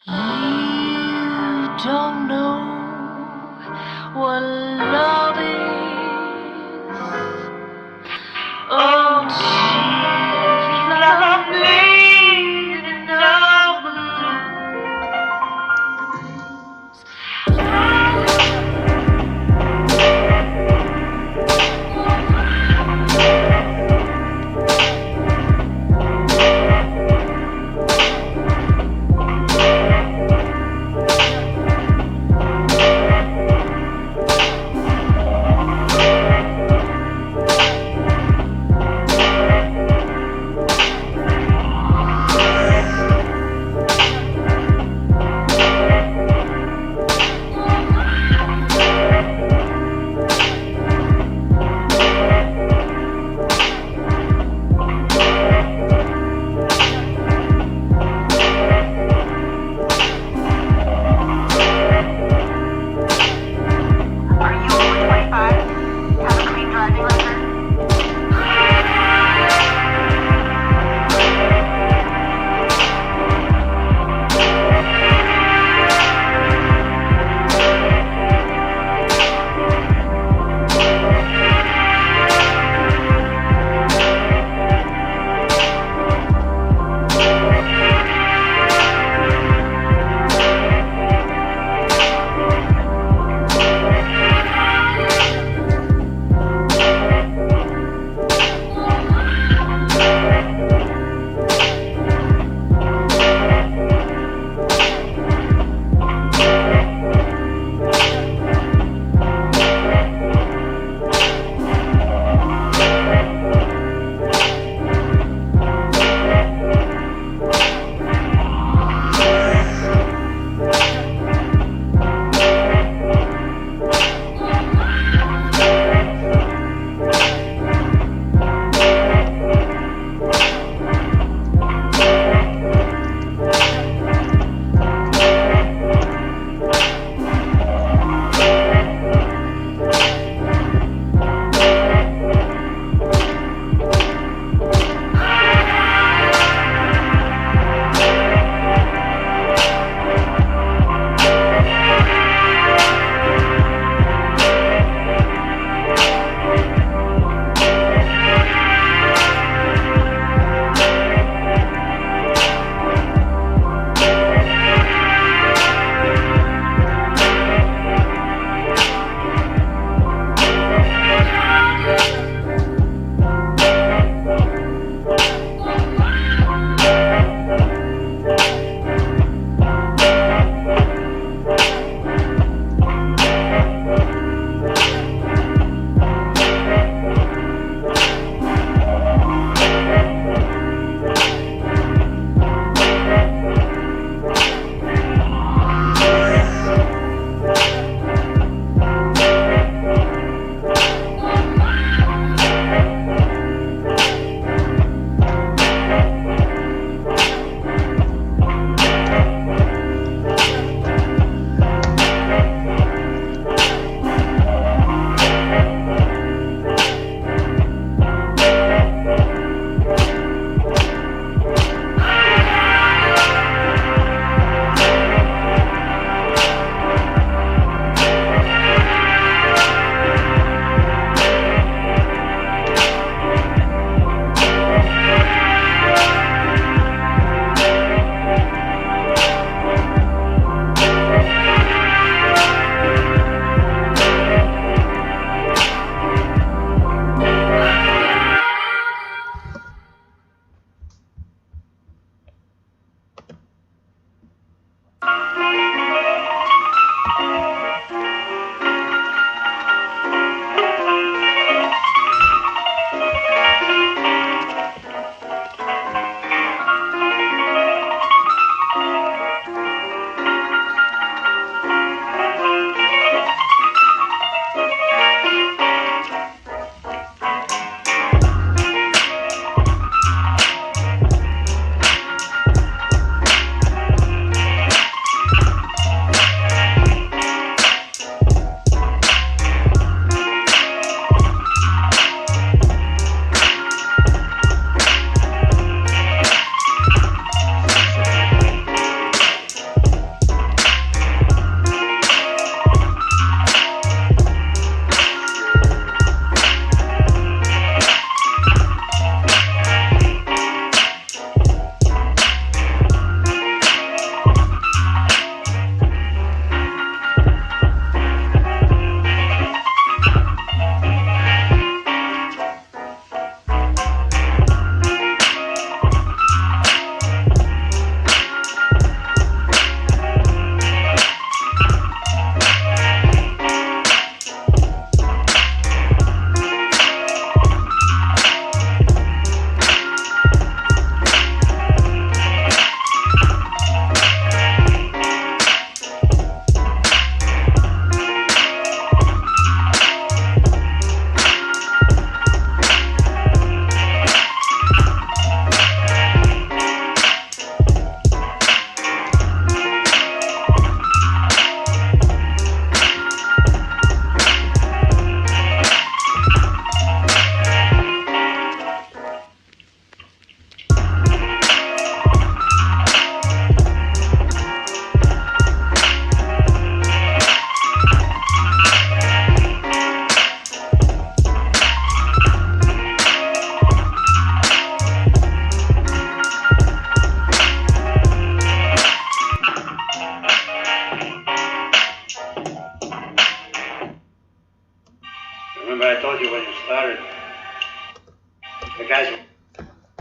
You don't know what love is. Oh, she's not made enough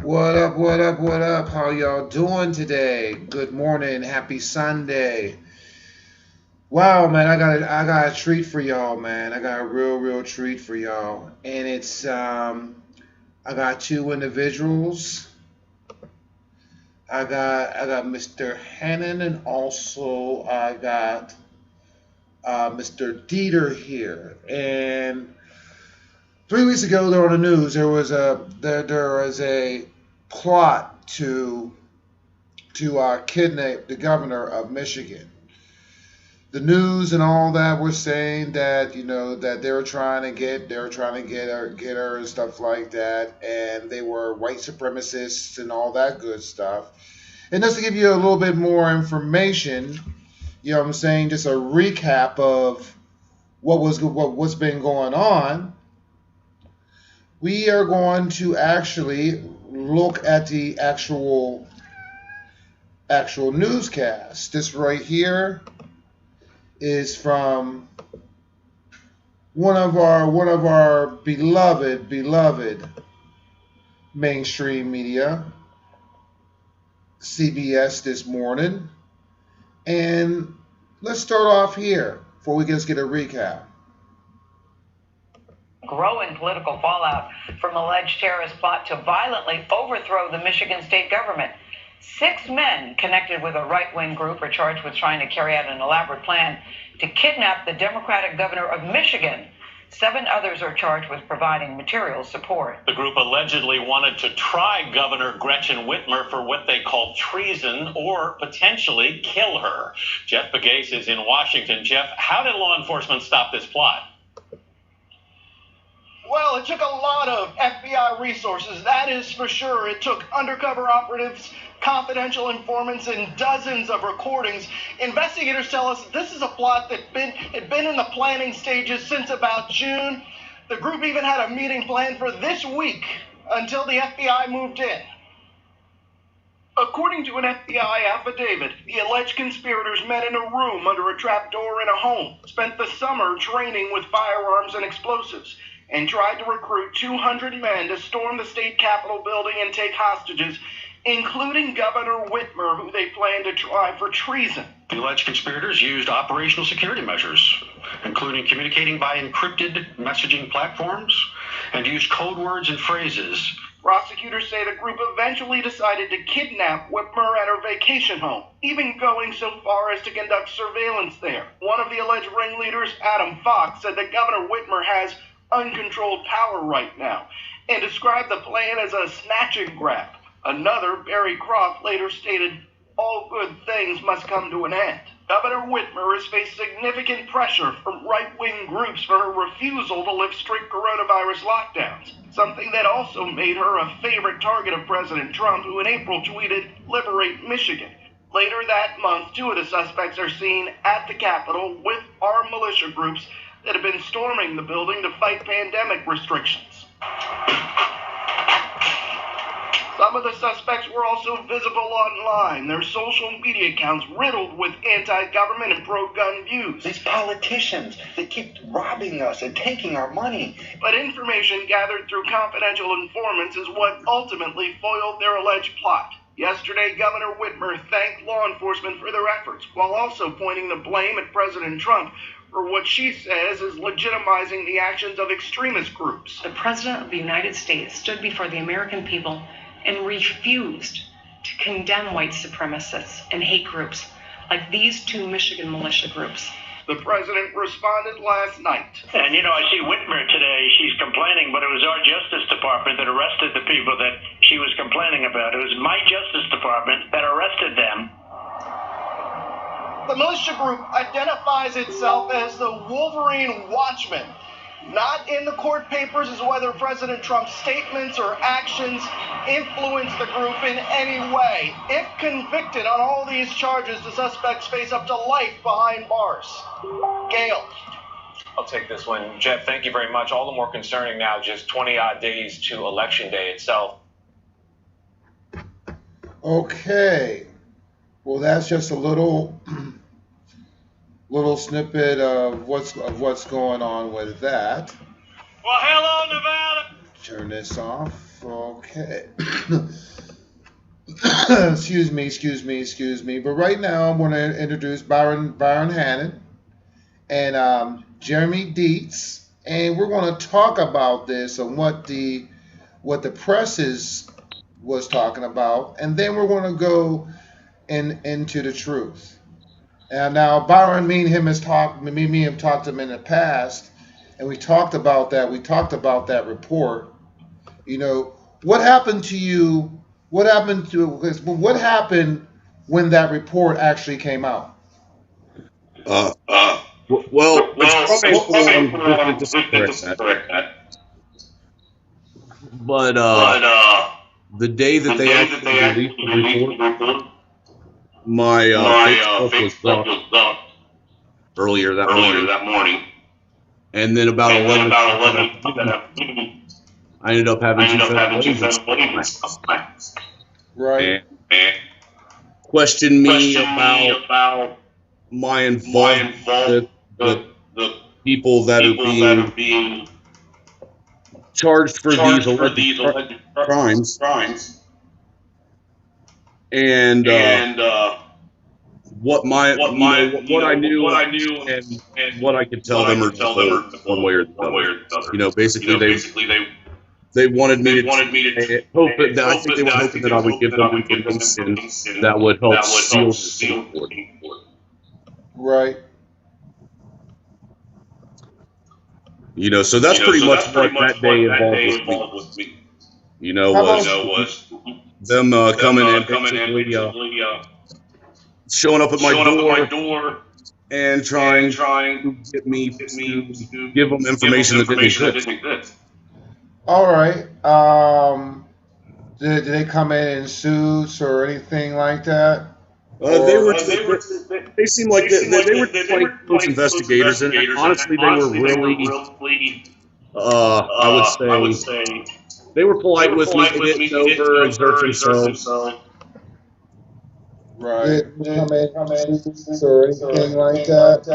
What up, what up, what up? How y'all doing today? Good morning, happy Sunday. Wow, man, I got a treat for y'all, man. I got a real treat for y'all. And it's I got two individuals. I got Mr. Hennon and also I got Mr. Dieter here. And 3 weeks ago, there on the news, there was a plot to kidnap the governor of Michigan. The news and all that were saying that that they were trying to get her and stuff like that, and they were white supremacists and all that good stuff. And just to give you a little bit more information, what I'm saying, just a recap of what's been going on. We are going to actually look at the actual newscast. This right here is from one of our beloved mainstream media, CBS this morning. And let's start off here before we just get a recap. Growing political fallout from alleged terrorist plot to violently overthrow the Michigan state government. 6 men connected with a right-wing group are charged with trying to carry out an elaborate plan to kidnap the Democratic governor of Michigan. 7 others are charged with providing material support. The group allegedly wanted to try Governor Gretchen Whitmer for what they called treason or potentially kill her. Jeff Begase is in Washington. Jeff, how did law enforcement stop this plot? Well, it took a lot of FBI resources, that is for sure. It took undercover operatives, confidential informants, and dozens of recordings. Investigators tell us this is a plot that had been in the planning stages since about June. The group even had a meeting planned for this week until the FBI moved in. According to an FBI affidavit, the alleged conspirators met in a room under a trapdoor in a home, spent the summer training with firearms and explosives, and tried to recruit 200 men to storm the state capitol building and take hostages, including Governor Whitmer, who they planned to try for treason. The alleged conspirators used operational security measures, including communicating by encrypted messaging platforms, and used code words and phrases. Prosecutors say the group eventually decided to kidnap Whitmer at her vacation home, even going so far as to conduct surveillance there. One of the alleged ringleaders, Adam Fox, said that Governor Whitmer has uncontrolled power right now, and described the plan as a snatch and grab. Another, Barry Croft, later stated, all good things must come to an end. Governor Whitmer has faced significant pressure from right-wing groups for her refusal to lift strict coronavirus lockdowns, something that also made her a favorite target of President Trump, who in April tweeted, "Liberate Michigan." Later that month, 2 of the suspects are seen at the Capitol with armed militia groups that have been storming the building to fight pandemic restrictions. Some of the suspects were also visible online, their social media accounts riddled with anti-government and pro-gun views. These politicians, they keep robbing us and taking our money. But information gathered through confidential informants is what ultimately foiled their alleged plot. Yesterday, Governor Whitmer thanked law enforcement for their efforts, while also pointing the blame at President Trump for what she says is legitimizing the actions of extremist groups. The President of the United States stood before the American people and refused to condemn white supremacists and hate groups like these 2 Michigan militia groups. The president responded last night. And I see Whitmer today, she's complaining, but it was our Justice Department that arrested the people that she was complaining about. It was my Justice Department that arrested them. The militia group identifies itself as the Wolverine Watchmen. Not in the court papers is whether President Trump's statements or actions influence the group in any way. If convicted on all these charges, the suspects face up to life behind bars. Gail. I'll take this one. Jeff, thank you very much. All the more concerning now, just 20-odd days to Election Day itself. Okay. Well, that's just a little snippet of what's going on with that. Well, hello, Nevada. Turn this off. Okay. Excuse me. But right now, I'm going to introduce Byron Hannon and Jeremy Dietz, and we're going to talk about this and what the press was talking about, and then we're going to go into the truth. And now Byron, me and him have talked to him in the past, and we talked about that. We talked about that report. You know, what happened to you? What happened when that report actually came out? Well, it's probably important to correct that. But the day that they actually released the report, my Facebook was up earlier that morning. And then about 11 I ended up having two federal agents Right. and question me about my involvement with the people that are being charged for these alleged crimes. And what I knew and what I could tell them or one way or the other. You know, basically they wanted me to hope that I think they were hoping that I would give them information that would help seal the report. Right. You know, so that's pretty much what that day involved with me. You know, was them coming and basically showing up at my door and trying to get me to give them information that didn't exist. All right. Did they come in suits or anything like that? They seemed like they were police investigators, and honestly, they were really. I would say they were polite with me. They didn't overexert themselves. Right. Did they come in suits or anything like that?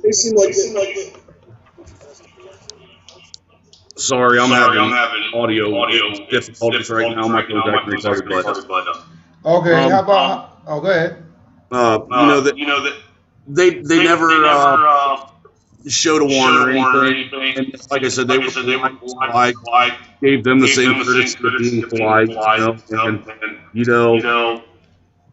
They seemed like. Sorry, I'm having audio difficulties right now. My phone's actually retarded, but. Okay, how about? Oh, go ahead. You know that they never showed a warrant or anything. And like I said, they were polite. I gave them the same courtesy of being polite. You know,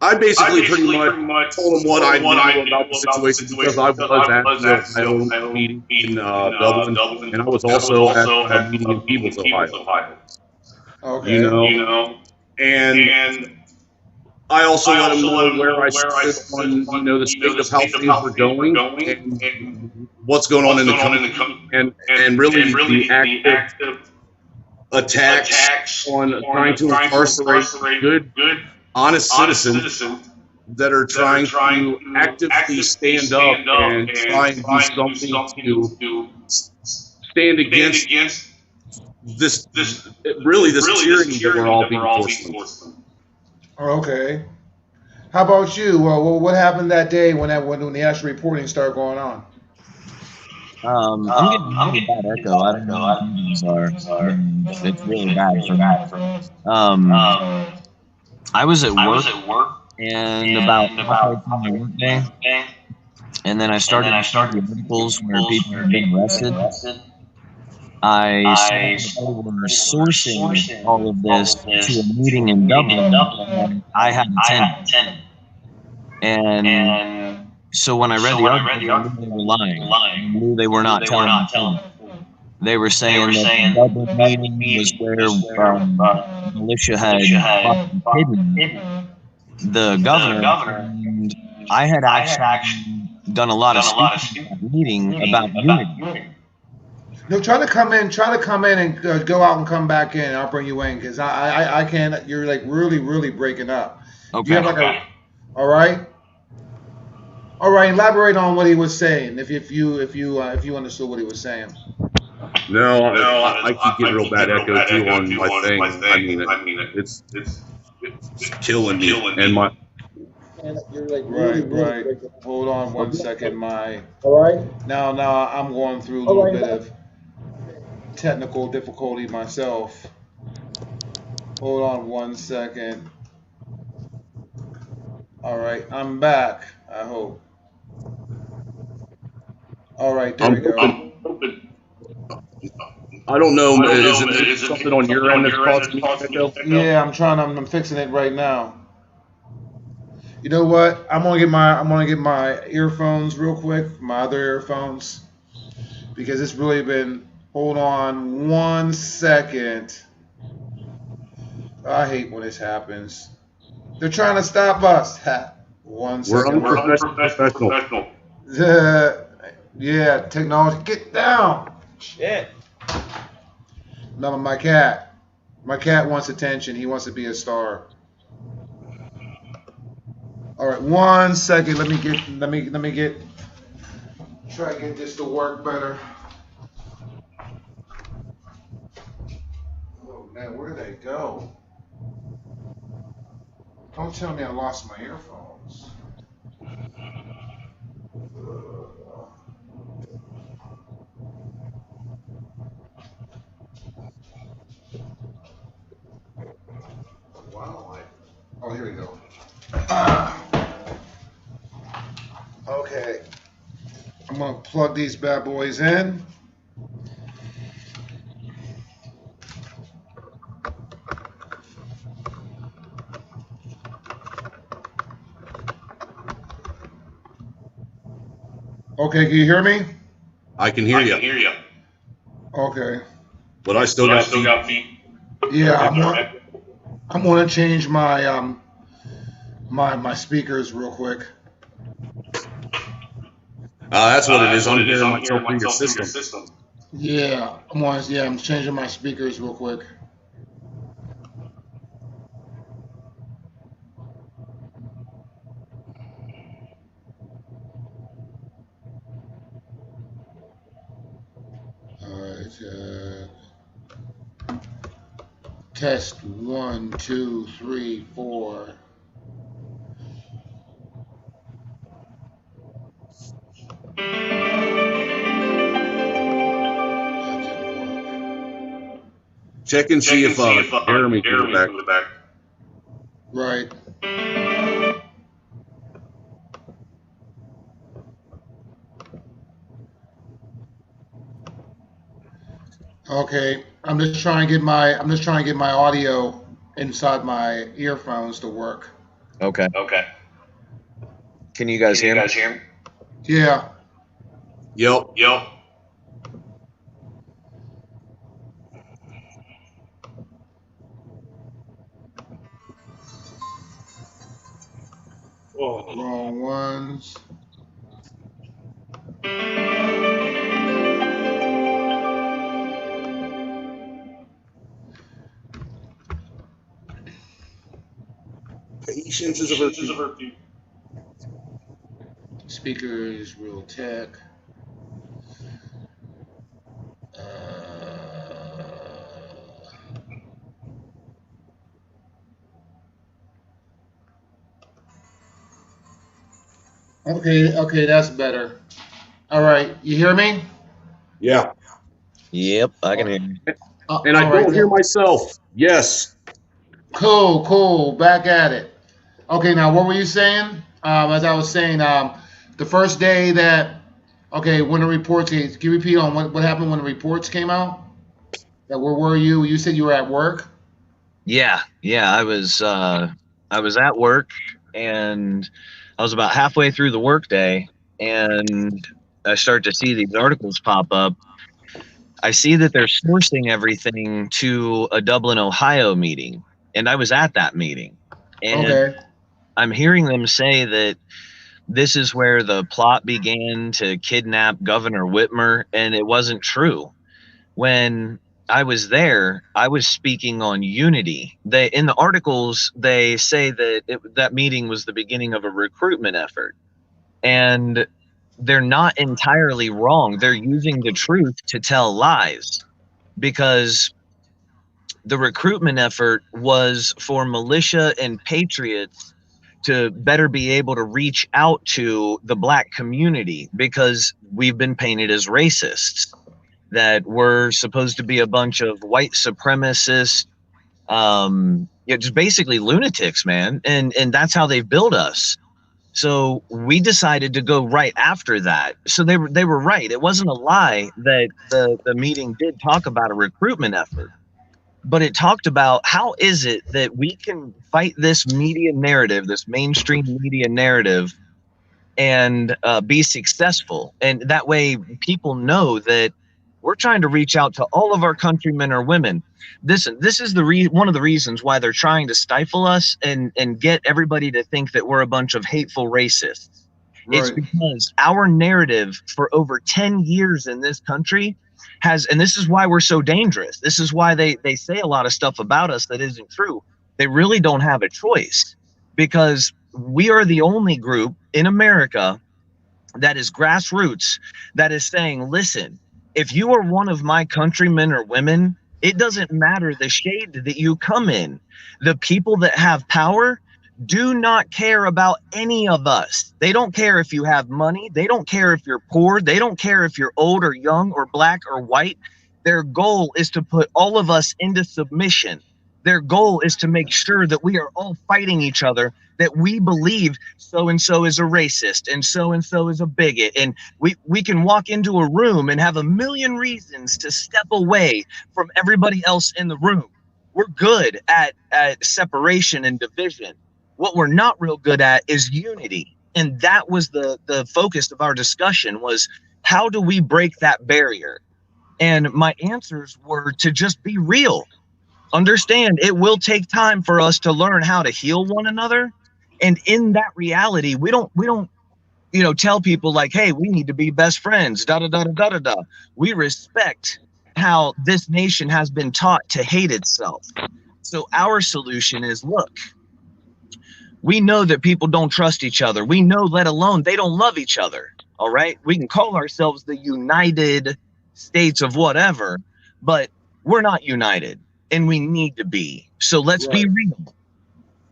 I basically pretty much told them what I knew about the situation because I was at my own meeting in Dublin, and I was also at a meeting in Peebles, Ohio. Okay. You know, and I also let them know where I stood on, the state of how things were going and what's going on in the country, and really the active attacks on trying to incarcerate good, honest citizens that are trying to actively stand up and try and do something to stand against this tyranny that we're all being forced to. Okay. How about you? What happened that day when the actual reporting started going on? I'm getting a bad echo. I don't know what these are. It's really bad for me. I was at work, and about halfway through my work day, and then I started the articles where people had been arrested. I saw that they were sourcing all of this to a meeting in Dublin, and I had attended. And so when I read the article, I knew they were lying. I knew they were not telling the truth. They were saying that the Dublin meeting was where militia had hidden the governor, and I had actually done a lot of speaking at that meeting about unity. No, try to come in and go out and come back in. I'll bring you in because I can't. You're like really breaking up. Okay. Do you have all right. Elaborate on what he was saying. If you understood what he was saying. No, I keep getting real bad echo too on my thing. I mean, it's killing me. And my. You're like right. Hold on one second. All right. Now I'm going through a little bit of. technical difficulty myself. Hold on 1 second. All right, I'm back. I hope. All right, there we go. I don't know. Is it something on your end that's causing me to go? Yeah, I'm fixing it right now. You know what? I'm gonna get my earphones real quick, my other earphones, because it's really been. Hold on 1 second. I hate when this happens. They're trying to stop us. Ha. 1 second. We're unprofessional. Yeah, technology. Get down. Shit. No, my cat. My cat wants attention. He wants to be a star. All right, 1 second. Let me try to get this to work better. Oh man, where'd they go? Don't tell me I lost my earphones. Wow. Oh, here we go. Okay. I'm going to plug these bad boys in. Okay, can you hear me? I can hear you. Okay. But I still got feet. Yeah, I'm going to change my my speakers real quick. That's what it is. I'm hearing myself through your system. Yeah, I'm changing my speakers real quick. All right. Test 1, 2, 3, 4. Check and see if Jeremy can go back. Right. Okay. I'm just trying to get my audio inside my earphones to work. Okay. Can you guys hear me? Yeah. Yep. Wrong ones. Patience is a virtue. Speakers, real tech. Okay, that's better. All right, you hear me? Yeah. Yep, I can hear you. And I don't hear myself. Yes. Cool. Back at it. Okay, now what were you saying? As I was saying, the first day that, when the reports came, can you repeat on what happened when the reports came out? Where were you? You said you were at work? Yeah, I was at work, and I was about halfway through the workday, and I start to see these articles pop up. I see that they're sourcing everything to a Dublin, Ohio meeting, and I was at that meeting. And I'm hearing them say that this is where the plot began to kidnap Governor Whitmer, and it wasn't true. When I was there, I was speaking on unity. In the articles, they say that that meeting was the beginning of a recruitment effort. And they're not entirely wrong. They're using the truth to tell lies, because the recruitment effort was for militia and patriots to better be able to reach out to the black community, because we've been painted as racists. that we're supposed to be a bunch of white supremacists, just basically lunatics, man. And that's how they've built us. So we decided to go right after that. So they were right. It wasn't a lie that the meeting did talk about a recruitment effort, but it talked about how is it that we can fight this media narrative, this mainstream media narrative, and be successful. And that way people know that we're trying to reach out to all of our countrymen or women. This is one of the reasons why they're trying to stifle us and get everybody to think that we're a bunch of hateful racists. Right. It's because our narrative for over 10 years in this country has, and this is why we're so dangerous. This is why they say a lot of stuff about us that isn't true. They really don't have a choice, because we are the only group in America that is grassroots, that is saying, listen, if you are one of my countrymen or women, it doesn't matter the shade that you come in. The people that have power do not care about any of us. They don't care if you have money. They don't care if you're poor. They don't care if you're old or young or black or white. Their goal is to put all of us into submission. Their goal is to make sure that we are all fighting each other, that we believe so-and-so is a racist and so-and-so is a bigot. And we can walk into a room and have a million reasons to step away from everybody else in the room. We're good at separation and division. What we're not real good at is unity. And that was the focus of our discussion, was how do we break that barrier? And my answers were to just be real. Understand, it will take time for us to learn how to heal one another. And in that reality, we don't tell people like, hey, we need to be best friends, da da da da da da da. We respect how this nation has been taught to hate itself. So our solution is, look, we know that people don't trust each other. We know, let alone they don't love each other. All right. We can call ourselves the United States of whatever, but we're not united. And we need to be. So let's be real.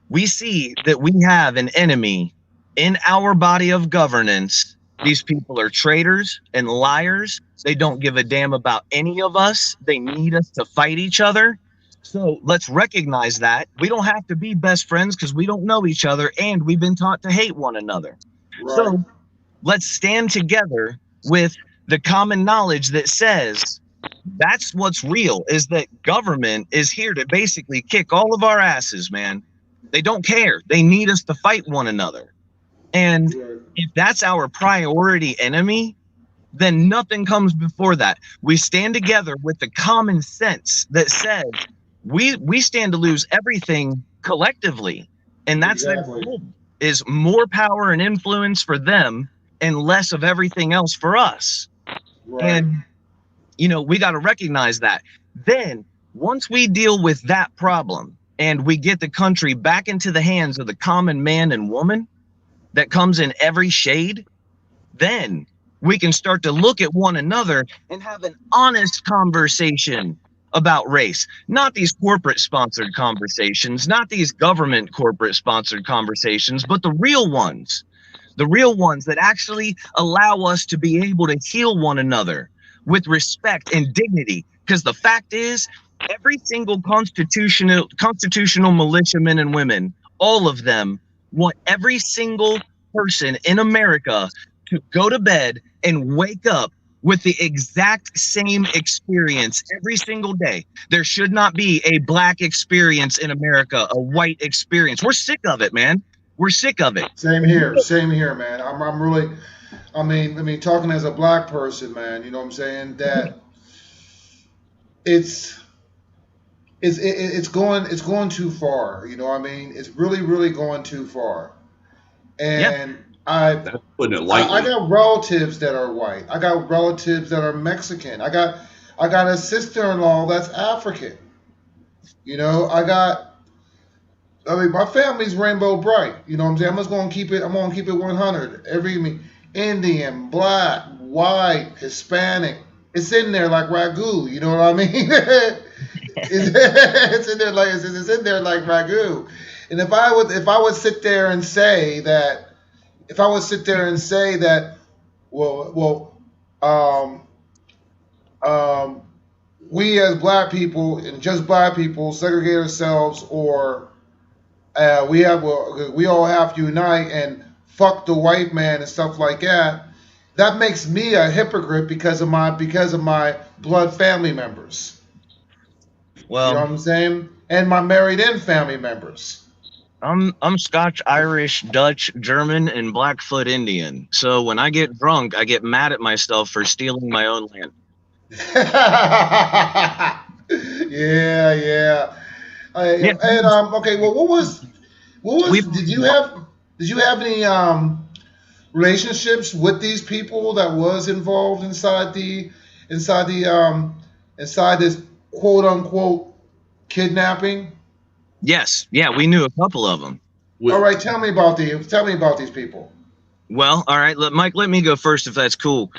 We see that we have an enemy in our body of governance. These people are traitors and liars. They don't give a damn about any of us. They need us to fight each other. So let's recognize that. We don't have to be best friends because we don't know each other and we've been taught to hate one another. Right. So let's stand together with the common knowledge that says, that's what's real, is that government is here to basically kick all of our asses, man. They don't care. They need us to fight one another. And if that's our priority enemy, then nothing comes before that. We stand together with the common sense that says we stand to lose everything collectively. And that's their goal, is more power and influence for them and less of everything else for us. Right. And we got to recognize that. Then once we deal with that problem and we get the country back into the hands of the common man and woman that comes in every shade, then we can start to look at one another and have an honest conversation about race. Not these corporate sponsored conversations, not these government corporate sponsored conversations, but the real ones that actually allow us to be able to heal one another with respect and dignity. Because the fact is, every single constitutional militiamen and women, all of them want every single person in America to go to bed and wake up with the exact same experience every single day. There should not be a black experience in America, a white experience. We're sick of it, man. We're sick of it. Same here, man. I'm really, I mean, talking as a black person, man, you know what I'm saying? That it's going too far. You know what I mean? It's really going too far. And I got relatives that are white. I got relatives that are Mexican. I got a sister-in-law that's African. My family's rainbow bright. You know what I'm saying? I'm gonna keep it 100. Indian, black, white, Hispanic. It's in there like ragu. You know what I mean? It's in there like ragu. And if I would sit there and say that, um, we as black people and just black people segregate ourselves, or we all have to unite and fuck the white man and stuff like that. That makes me a hypocrite because of my blood family members. Well, you know what I'm saying? And my married in family members. I'm Scotch, Irish, Dutch, German, and Blackfoot Indian. So when I get drunk, I get mad at myself for stealing my own land. Yeah. And okay. Well, what was? Did you have any relationships with these people that was involved inside this quote unquote kidnapping? Yes. Yeah, we knew a couple of them. All right. Tell me about these people. Well, all right. Mike, let me go first if that's cool.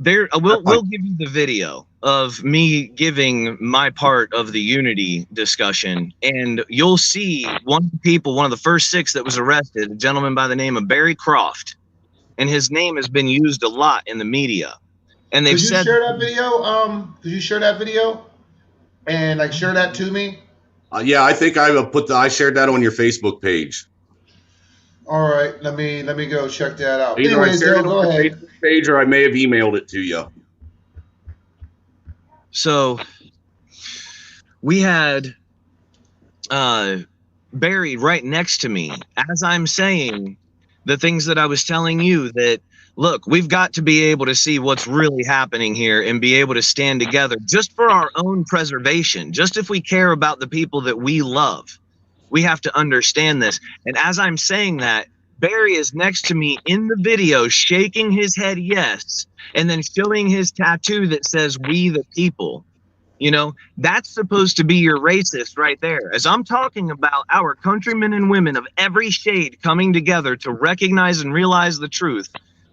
We'll give you the video of me giving my part of the unity discussion, and you'll see one of the first 6 that was arrested, a gentleman by the name of Barry Croft, and his name has been used a lot in the media. And they've said, share that video? Could you share that video and share that to me? Yeah, I think I shared that on your Facebook page. All right, let me go check that out. Either I shared it on the Facebook page or I may have emailed it to you. So we had Barry right next to me as I'm saying the things that I was telling you, that look, we've got to be able to see what's really happening here and be able to stand together just for our own preservation. Just if we care about the people that we love, we have to understand this. And as I'm saying that, Barry is next to me in the video, shaking his head yes, and then showing his tattoo that says "We the People." You know, that's supposed to be your racist right there. As I'm talking about our countrymen and women of every shade coming together to recognize and realize the truth,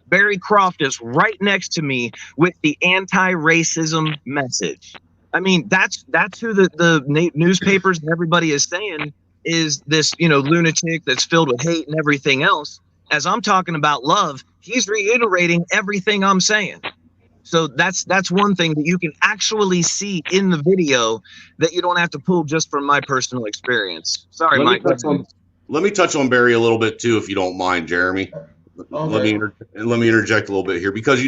Barry Croft is right next to me with the anti-racism message. I mean, that's who the newspapers and everybody is saying is this, lunatic that's filled with hate and everything else. As I'm talking about love, he's reiterating everything I'm saying. So that's one thing that you can actually see in the video that you don't have to pull just from my personal experience. Sorry, Mike. Let me touch on Barry a little bit too, if you don't mind, Jeremy. Okay. Let me interject a little bit here because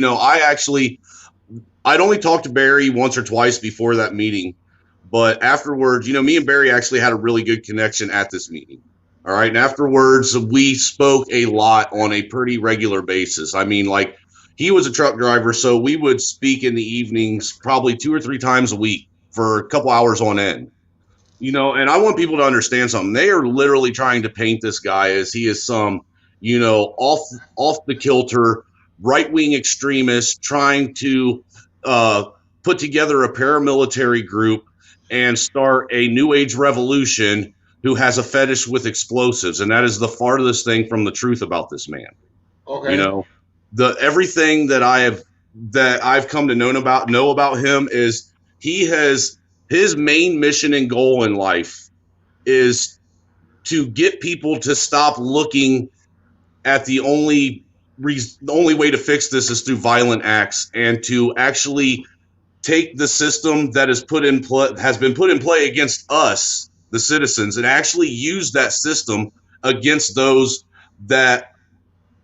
I'd only talked to Barry once or twice before that meeting, but afterwards, me and Barry actually had a really good connection at this meeting. All right, and afterwards we spoke a lot on a pretty regular basis. I mean, he was a truck driver, so we would speak in the evenings probably 2 or 3 times a week for a couple hours on end. And I want people to understand something. They are literally trying to paint this guy as he is some, off the kilter, right-wing extremist trying to put together a paramilitary group and start a new age revolution who has a fetish with explosives. And that is the farthest thing from the truth about this man. Okay. Everything that I've come to know about him is his main mission and goal in life is to get people to stop looking at the only way to fix this is through violent acts, and to actually take the system that has been put in play against us, the citizens, and actually use that system against those that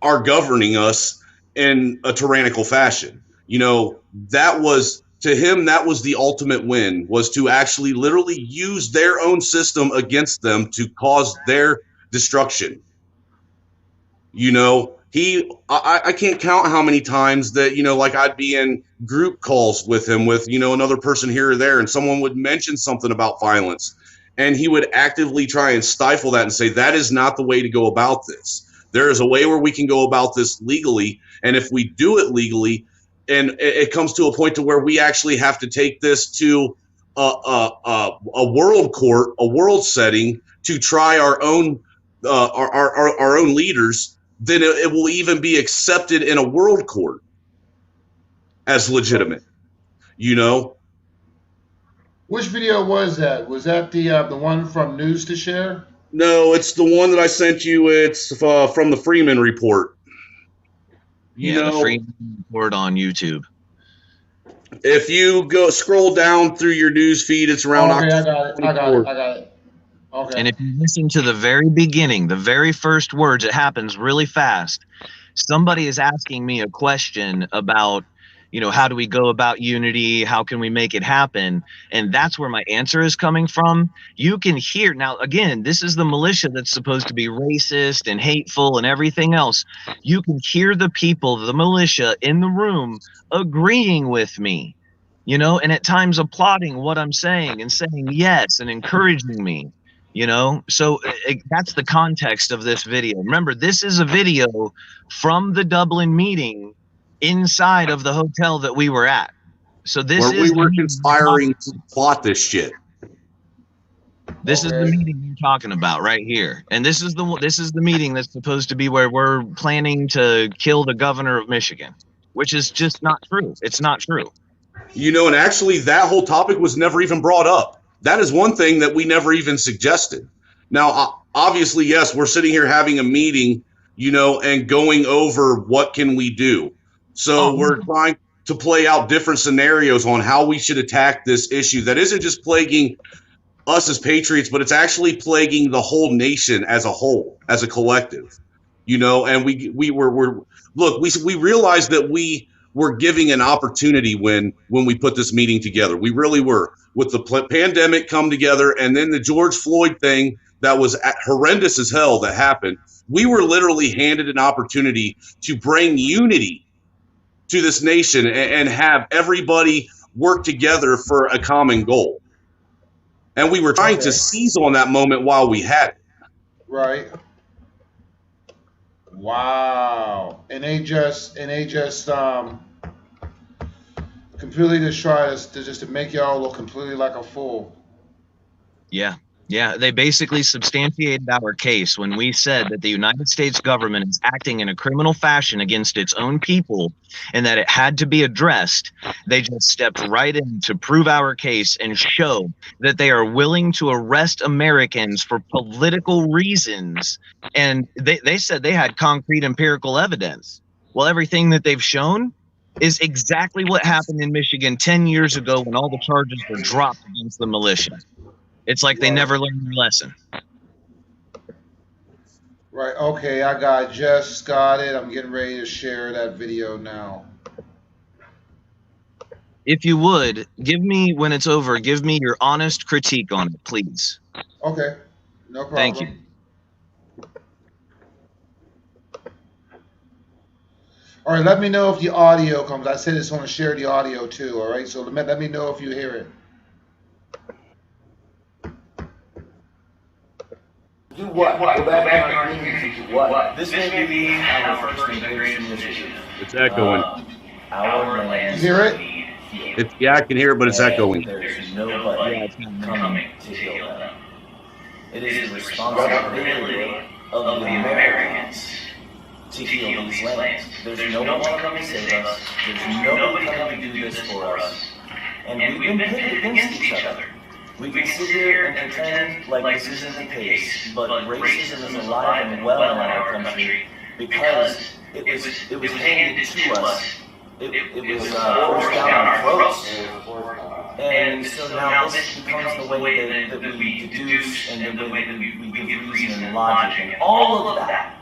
are governing us in a tyrannical fashion. That was, to him, that was the ultimate win, was to actually literally use their own system against them to cause their destruction. I can't count how many times that, I'd be in group calls with him with, another person here or there, and someone would mention something about violence, and he would actively try and stifle that and say, that is not the way to go about this. There is a way where we can go about this legally, and if we do it legally, and it comes to a point to where we actually have to take this to a world court, a world setting, to try our own leaders, then it will even be accepted in a world court as legitimate. Which video was that? Was that the one from News to Share? No, it's the one that I sent you. It's from the Freeman Report. The Freeman Report on YouTube. If you go scroll down through your news feed, it's around October. I got it. Okay. And if you listen to the very beginning, the very first words, it happens really fast. Somebody is asking me a question about, how do we go about unity? How can we make it happen? And that's where my answer is coming from. You can hear now, again, this is the militia that's supposed to be racist and hateful and everything else. You can hear the people, the militia in the room agreeing with me, and at times applauding what I'm saying and saying yes and encouraging me. So that's the context of this video. Remember, this is a video from the Dublin meeting inside of the hotel that we were at. So this where we were conspiring to plot this shit. This is the meeting you're talking about right here. And this is the meeting that's supposed to be where we're planning to kill the governor of Michigan, which is just not true. It's not true. And actually that whole topic was never even brought up. That is one thing that we never even suggested. Now, obviously, yes, we're sitting here having a meeting, and going over what can we do. So we're trying to play out different scenarios on how we should attack this issue that isn't just plaguing us as patriots, but it's actually plaguing the whole nation as a whole, as a collective. And we realized that we were giving an opportunity when we put this meeting together. We really were. With the pandemic come together and then the George Floyd thing that was horrendous as hell that happened, we were literally handed an opportunity to bring unity to this nation and have everybody work together for a common goal. And we were trying to seize on that moment while we had it. Right. Wow. And they just completely destroyed us to make y'all look completely like a fool. Yeah, they basically substantiated our case when we said that the United States government is acting in a criminal fashion against its own people and that it had to be addressed. They just stepped right in to prove our case and show that they are willing to arrest Americans for political reasons. And they said they had concrete empirical evidence. Well, everything that they've shown is exactly what happened in Michigan 10 years ago when all the charges were dropped against the militia. It's like they never learned their lesson. Right. Okay. Just got it. I'm getting ready to share that video now. If you would, when it's over, give me your honest critique on it, please. Okay. No problem. Thank you. All right. Let me know if the audio comes. I said it's going to share the audio too. All right. So let me know if you hear it. Do what? Go back to our community to what? This may be our first and greatest initiative. It's echoing. Our land. You hear it? I can hear it, but it's echoing. There's nobody coming to heal them. It is the responsibility of the Americans to heal these lands. There's no one coming to save us. There's nobody coming to do this for us. And we've been pitted against each other. We can sit here and pretend like this isn't the case, but racism is alive and well in our country because it was handed to us. It was forced down our throats. And so now this becomes the way that we deduce and the way that we give reason and logic. And all of that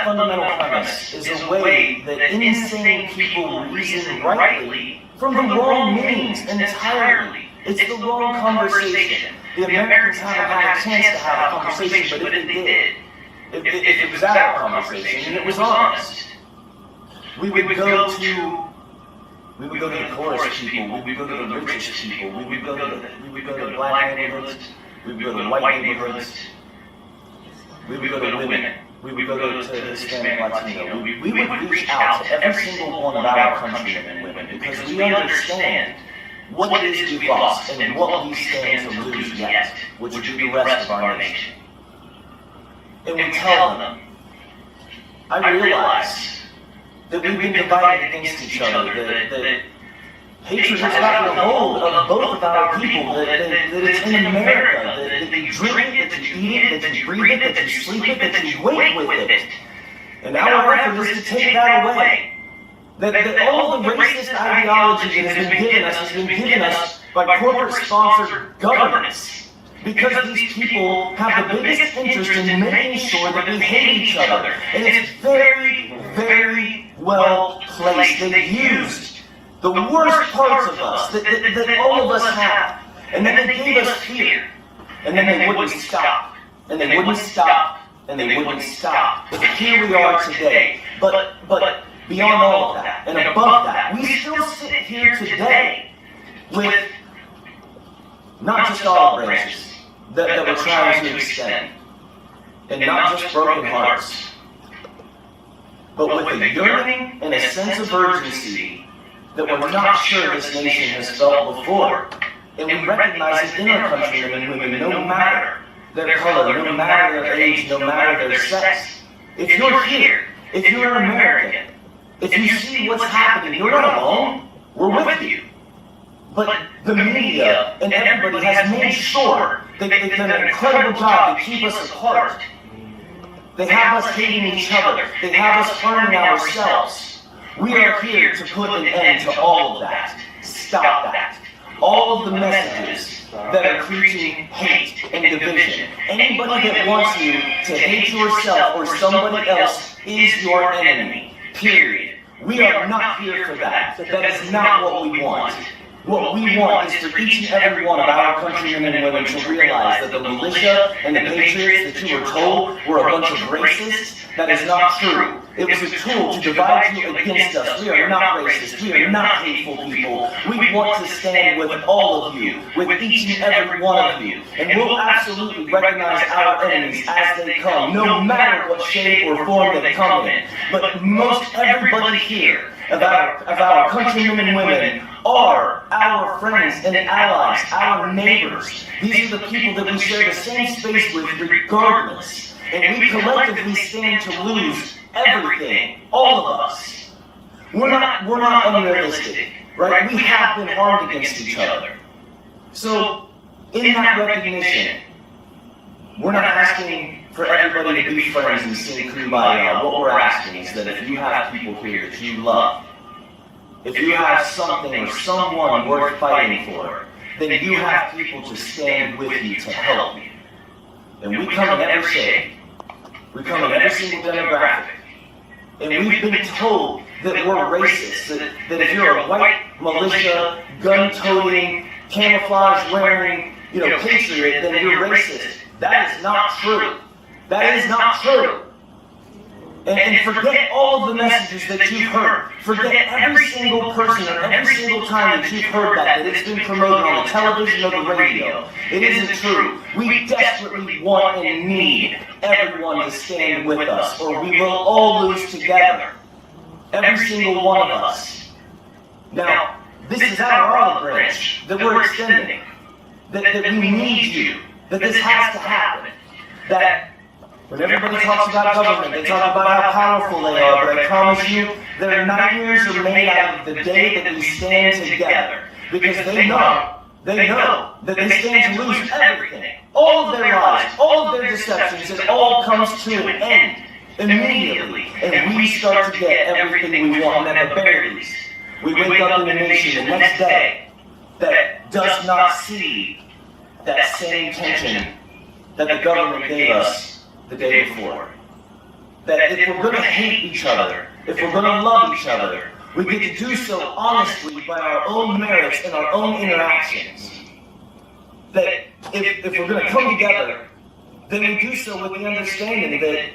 fundamental premise is a way that insane people reason rightly from the wrong means entirely. It's the wrong conversation. The Americans haven't had a chance to have a conversation, but if they did, if it was our conversation and it was honest, we would go to the poorest people, we would go to the richest people, we would go to black neighborhoods, we would go to white neighborhoods, we would go to women, we would go to Hispanic, Latino. We would reach out to every single one of our countrymen and women because we understand what it is we've lost and what we stand to lose yet, which would be the rest of our nation. And we tell them, I realize that we've been divided against each other, that hatred has gotten a hold of both of our people, that it's in America, that you drink it, that you eat it, that you breathe it, that you sleep it, that you wake with it. And our effort is to take that away. That all of the racist ideology that has been given us by corporate-sponsored governments. Because these people have the biggest interest in making sure that we hate each other. And it's very, very well placed. They used the worst parts of us that all of us have. And then they gave us fear. And then they wouldn't stop. And they wouldn't stop. And they wouldn't stop. But here we are today. But beyond all of that, and above that, we still sit here today with not just olive branches that we're trying to extend, and not just broken hearts, but with a yearning and a sense of urgency that we're not sure this nation has felt before. And we recognize it in our countrymen and women, no matter their color, no matter their age, no matter their sex. If you're here, if you're an American, if you see what's happening, you're not alone. We're with you. But the media and everybody has made sure that they've done an incredible job to keep us apart. They have us hating each other. They have us harming ourselves. We are here to put an end to all of that. Stop that. All of the messages that are preaching hate and division. Anybody that wants you to hate yourself or somebody else is your enemy. Period. We are not here for that. That is not what we want. What we want is for each and every one of our countrymen and women to realize that the militia and the patriots that you were told were a bunch of racists. That is not true. It was a tool to divide you against us. We are not racist. We are not hateful people. We want to stand with all of you, with each and every one of you. And we'll absolutely recognize our enemies as they come, no matter what shape or form they come in. But most everybody here of our countrymen and women are our friends and allies, our neighbors. These are the people that we share the same space with regardless. And we collectively stand to lose everything, all of us. We're not unrealistic, right? We have been harmed against each other. So, in that recognition, we're not asking for everybody to be friends and sing Kumbaya. What we're asking is that if you have people here that you love, if you have something or someone worth fighting for, then you have people to stand with you to help you. And we come in every shade. We come in every single demographic. And we've been told that we're racist, that if you're a white militia, gun-toting, camouflage-wearing, patriot, then you're racist. That is not true. That is not true. And forget all of the messages that you've heard. Forget every single person or every single time that you've heard that it's been promoted on the television or the radio. It isn't true. We desperately want and need everyone to stand with us, or we will all lose together. Every single one of us. Now, this is our olive branch that we're extending. That we need you. That this has to happen. That when everybody talks about government, they talk about how powerful they are, but I promise you, their nightmares are made out of the day that we stand together. Because they know that they stand to lose everything. All of their lies, all of their deceptions, it all comes to an end immediately. And we start to get everything we want. And at the very least, we wake up in a nation the next day that does not see that same tension that the government gave us the day before. That if we're going to hate each other, if we're going to love each other, we get to do so honestly by our own merits and our own interactions. That if we're going to come together, then we do so with the understanding that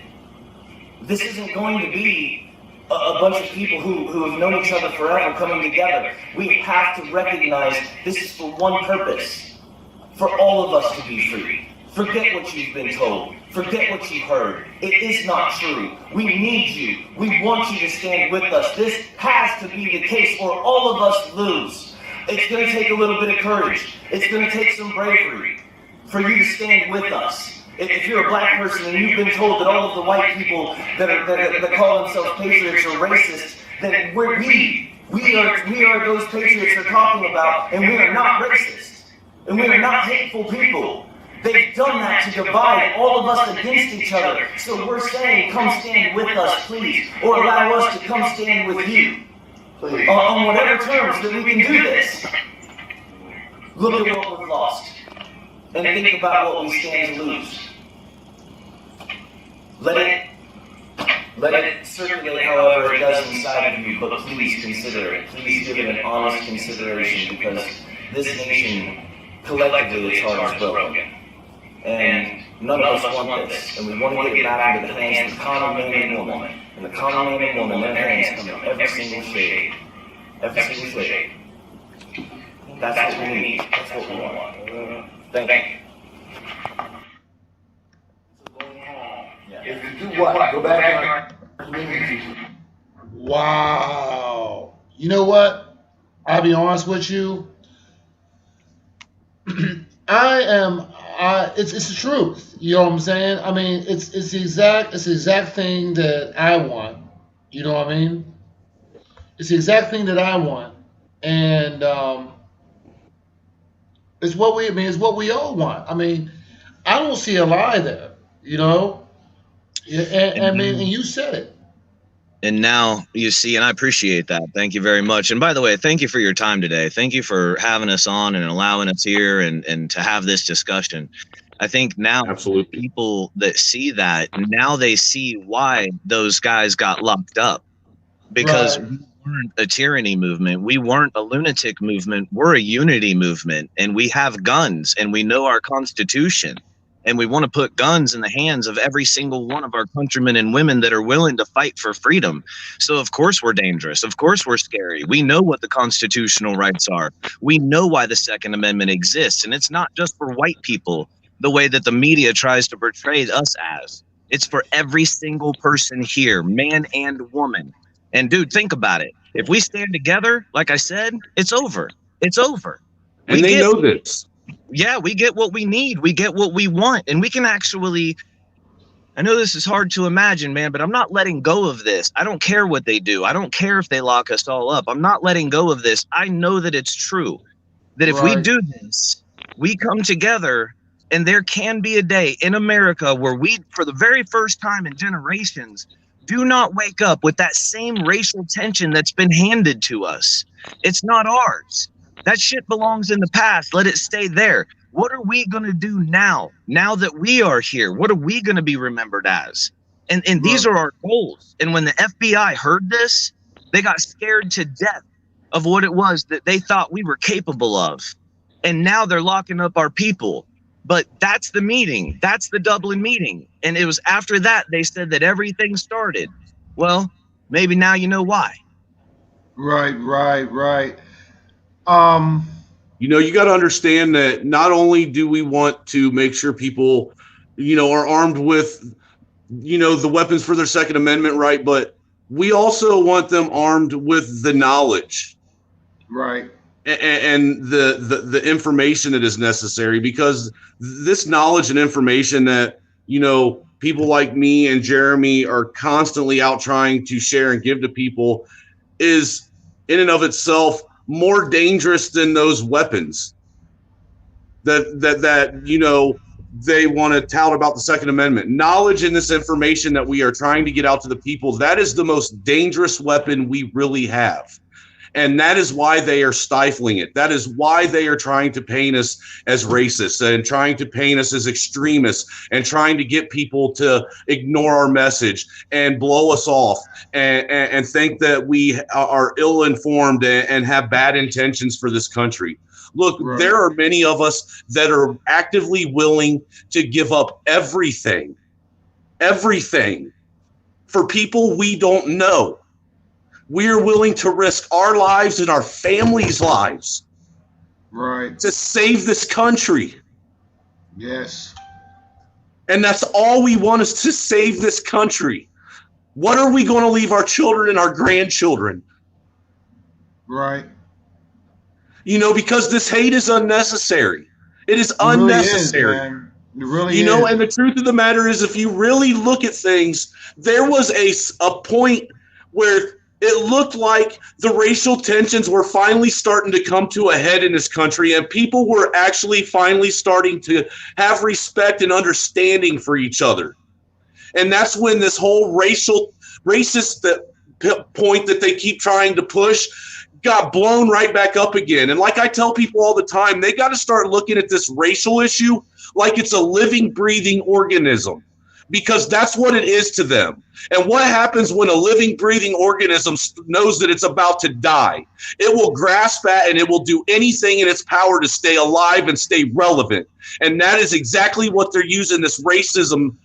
this isn't going to be a bunch of people who have known each other forever coming together. We have to recognize this is for one purpose, for all of us to be free. Forget what you've been told. Forget what you heard. It is not true. We need you. We want you to stand with us. This has to be the case or all of us lose. It's going to take a little bit of courage. It's going to take some bravery for you to stand with us. If you're a black person and you've been told that all of the white people that call themselves patriots are racist, then we are those patriots they're talking about, and we are not racist. And we are not hateful people. They've done that to divide all of us against each other. So we're saying, come stand with us, please, or allow us to come stand with you. Please. On whatever terms that we can do this. Look at what we've lost. And think about what we stand to lose. Let it circulate however it does inside of you, but please consider it. Please give it an honest consideration, because this nation, collectively, its heart is broken. And none of us want this. And we want to get it back into the hands of the common man and woman. And the common man and woman, their hands come in every single shade. Every single shade. That's what we need. That's what we want. Thank you. If you do what? Go back in our community. Wow. You know what? I'll be honest with you. It's the truth. You know what I'm saying? I mean, it's the exact thing that I want. You know what I mean? It's the exact thing that I want. And it's what we all want. I mean, I don't see a lie there, you know? And you said it. And now you see, and I appreciate that. Thank you very much. And by the way, thank you for your time today. Thank you for having us on and allowing us here and to have this discussion. I think now absolutely people that see that, now they see why those guys got locked up. Because we weren't a tyranny movement. We weren't a lunatic movement. We're a unity movement. And we have guns and we know our Constitution. And we want to put guns in the hands of every single one of our countrymen and women that are willing to fight for freedom. So, of course, we're dangerous. Of course, we're scary. We know what the constitutional rights are. We know why the Second Amendment exists. And it's not just for white people, the way that the media tries to portray us as. It's for every single person here, man and woman. And, dude, think about it. If we stand together, like I said, it's over. It's over. And they know this. Yeah, we get what we need. We get what we want. And we can actually, I know this is hard to imagine, man, but I'm not letting go of this. I don't care what they do. I don't care if they lock us all up. I'm not letting go of this. I know that it's true. That if we do this, we come together, and there can be a day in America where we, for the very first time in generations, do not wake up with that same racial tension that's been handed to us. It's not ours. That shit belongs in the past. Let it stay there. What are we going to do now? Now that we are here, what are we going to be remembered as? And these are our goals. And when the FBI heard this, they got scared to death of what it was that they thought we were capable of. And now they're locking up our people. But that's the meeting. That's the Dublin meeting. And it was after that they said that everything started. Well, maybe now you know why. Right. You know, you got to understand that not only do we want to make sure people, you know, are armed with, you know, the weapons for their Second Amendment right, but we also want them armed with the knowledge. Right. And the information that is necessary, because this knowledge and information that, you know, people like me and Jeremy are constantly out trying to share and give to people is in and of itself more dangerous than those weapons that you know, they want to tout about the Second Amendment. Knowledge and this information that we are trying to get out to the people, that is the most dangerous weapon we really have. And that is why they are stifling it. That is why they are trying to paint us as racists and trying to paint us as extremists and trying to get people to ignore our message and blow us off and think that we are ill-informed and have bad intentions for this country. Look, there are many of us that are actively willing to give up everything for people we don't know. We're willing to risk our lives and our families' lives, to save this country. Yes. And that's all we want, is to save this country. What are we going to leave our children and our grandchildren? Right. You know, because this hate is unnecessary. It is unnecessary. Really is, it really you know, is. and the truth of the matter is, if you really look at things, there was a point where it looked like the racial tensions were finally starting to come to a head in this country, and people were actually finally starting to have respect and understanding for each other. And that's when this whole racist point that they keep trying to push got blown right back up again. And like I tell people all the time, they got to start looking at this racial issue like it's a living, breathing organism, because that's what it is to them. And what happens when a living, breathing organism knows that it's about to die? It will grasp at and it will do anything in its power to stay alive and stay relevant. And that is exactly what they're using this racism,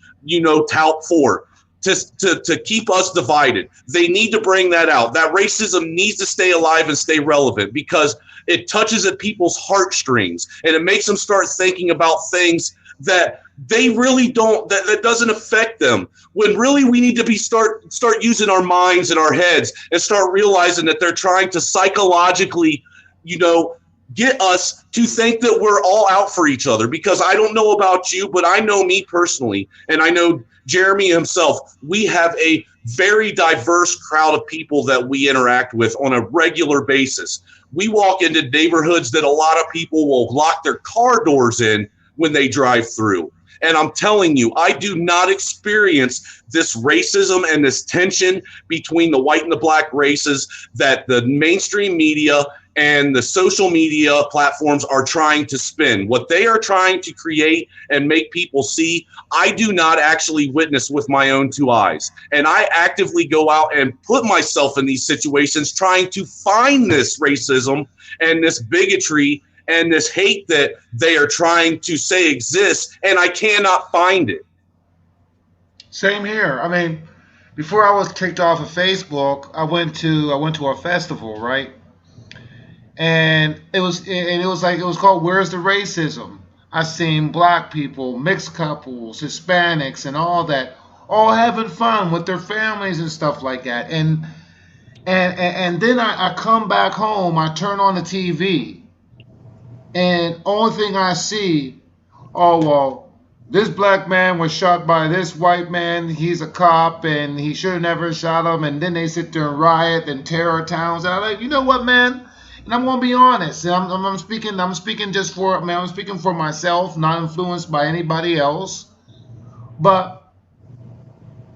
tout for. To keep us divided. They need to bring that out. That racism needs to stay alive and stay relevant, because it touches at people's heartstrings and it makes them start thinking about things that they really don't, that doesn't affect them, when really we need to start using our minds and our heads and start realizing that they're trying to psychologically, get us to think that we're all out for each other. Because I don't know about you, but I know me personally, and I know Jeremy himself, we have a very diverse crowd of people that we interact with on a regular basis. We walk into neighborhoods that a lot of people will lock their car doors in when they drive through. And I'm telling you, I do not experience this racism and this tension between the white and the black races that the mainstream media and the social media platforms are trying to spin. What they are trying to create and make people see, I do not actually witness with my own two eyes. And I actively go out and put myself in these situations trying to find this racism and this bigotry and this hate that they are trying to say exists, and I cannot find it. Same here. I mean, before I was kicked off of Facebook, I went to a festival, right? And it was called Where's the Racism? I seen black people, mixed couples, Hispanics, and all that, all having fun with their families and stuff like that. And then I come back home, I turn on the TV, and only thing I see, oh well, this black man was shot by this white man, he's a cop, and he should have never shot him. And then they sit there and riot and terror towns. And I'm like, you know what, man? And I'm gonna be honest. And I'm speaking just for, man. I'm speaking for myself, not influenced by anybody else. But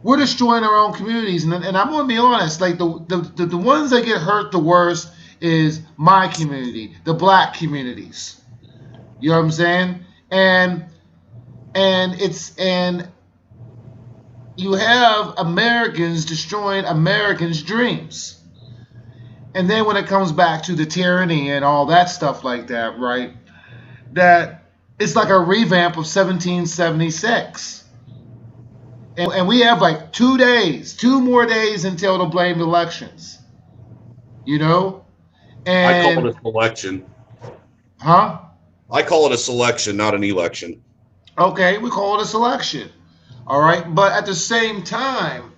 we're destroying our own communities, and I'm gonna be honest. Like the ones that get hurt the worst is my community, the black communities. You know what I'm saying? And you have Americans destroying Americans' dreams. And then when it comes back to the tyranny and all that stuff like that, right? That it's like a revamp of 1776. And we have like 2 more days until the blamed elections. And I call it a selection. Huh? I call it a selection, not an election. Okay, we call it a selection. All right, but at the same time,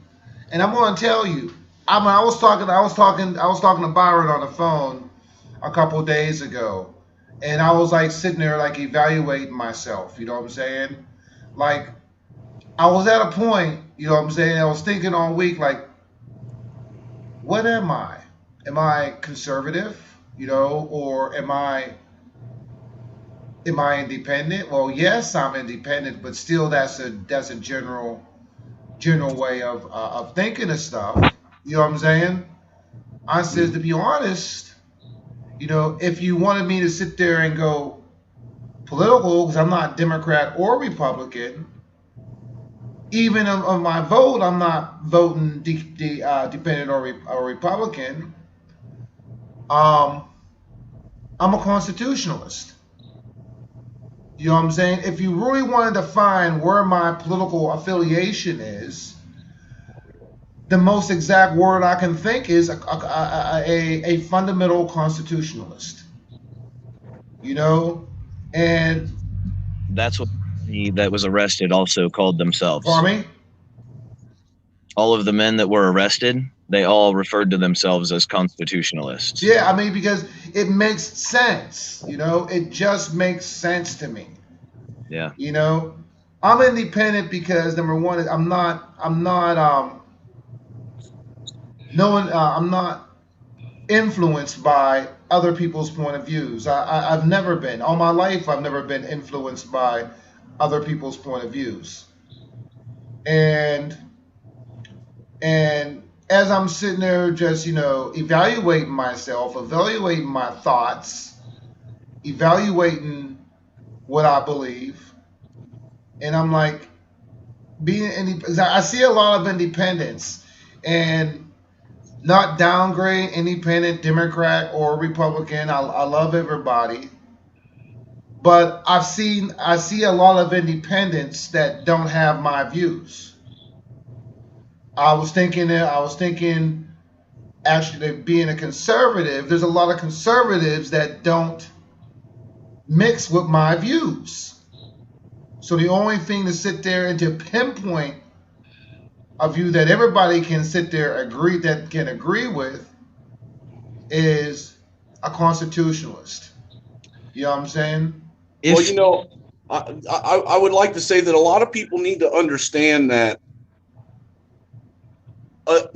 and I'm going to tell you, I was talking to Byron on the phone a couple of days ago, and I was like sitting there like evaluating myself. You know what I'm saying? Like I was at a point. You know what I'm saying? I was thinking all week, like, what am I? Am I conservative? Or am I independent? Well, yes, I'm independent, but still, that's a general way of thinking of stuff. You know what I'm saying? I says, to be honest, if you wanted me to sit there and go political, because I'm not Democrat or Republican, even on my vote, I'm not voting dependent or Republican. I'm a constitutionalist. You know what I'm saying? If you really wanted to find where my political affiliation is, the most exact word I can think is a fundamental constitutionalist. And that's what that was arrested also called themselves. Pardon me? All of the men that were arrested, they all referred to themselves as constitutionalists. Yeah, I mean, because it makes sense. It just makes sense to me. Yeah. I'm independent because number one is I'm not influenced by other people's point of views. I've never been. All my life, I've never been influenced by other people's point of views. And as I'm sitting there just, evaluating myself, evaluating my thoughts, evaluating what I believe, and I'm like, I see a lot of independents and not downgrade independent, Democrat or Republican. I love everybody. But I see a lot of independents that don't have my views. I was thinking actually that being a conservative, there's a lot of conservatives that don't mix with my views. So the only thing to sit there and to pinpoint a view that everybody can sit there agree with is a constitutionalist. You know what I'm saying? Well, I would like to say that a lot of people need to understand that a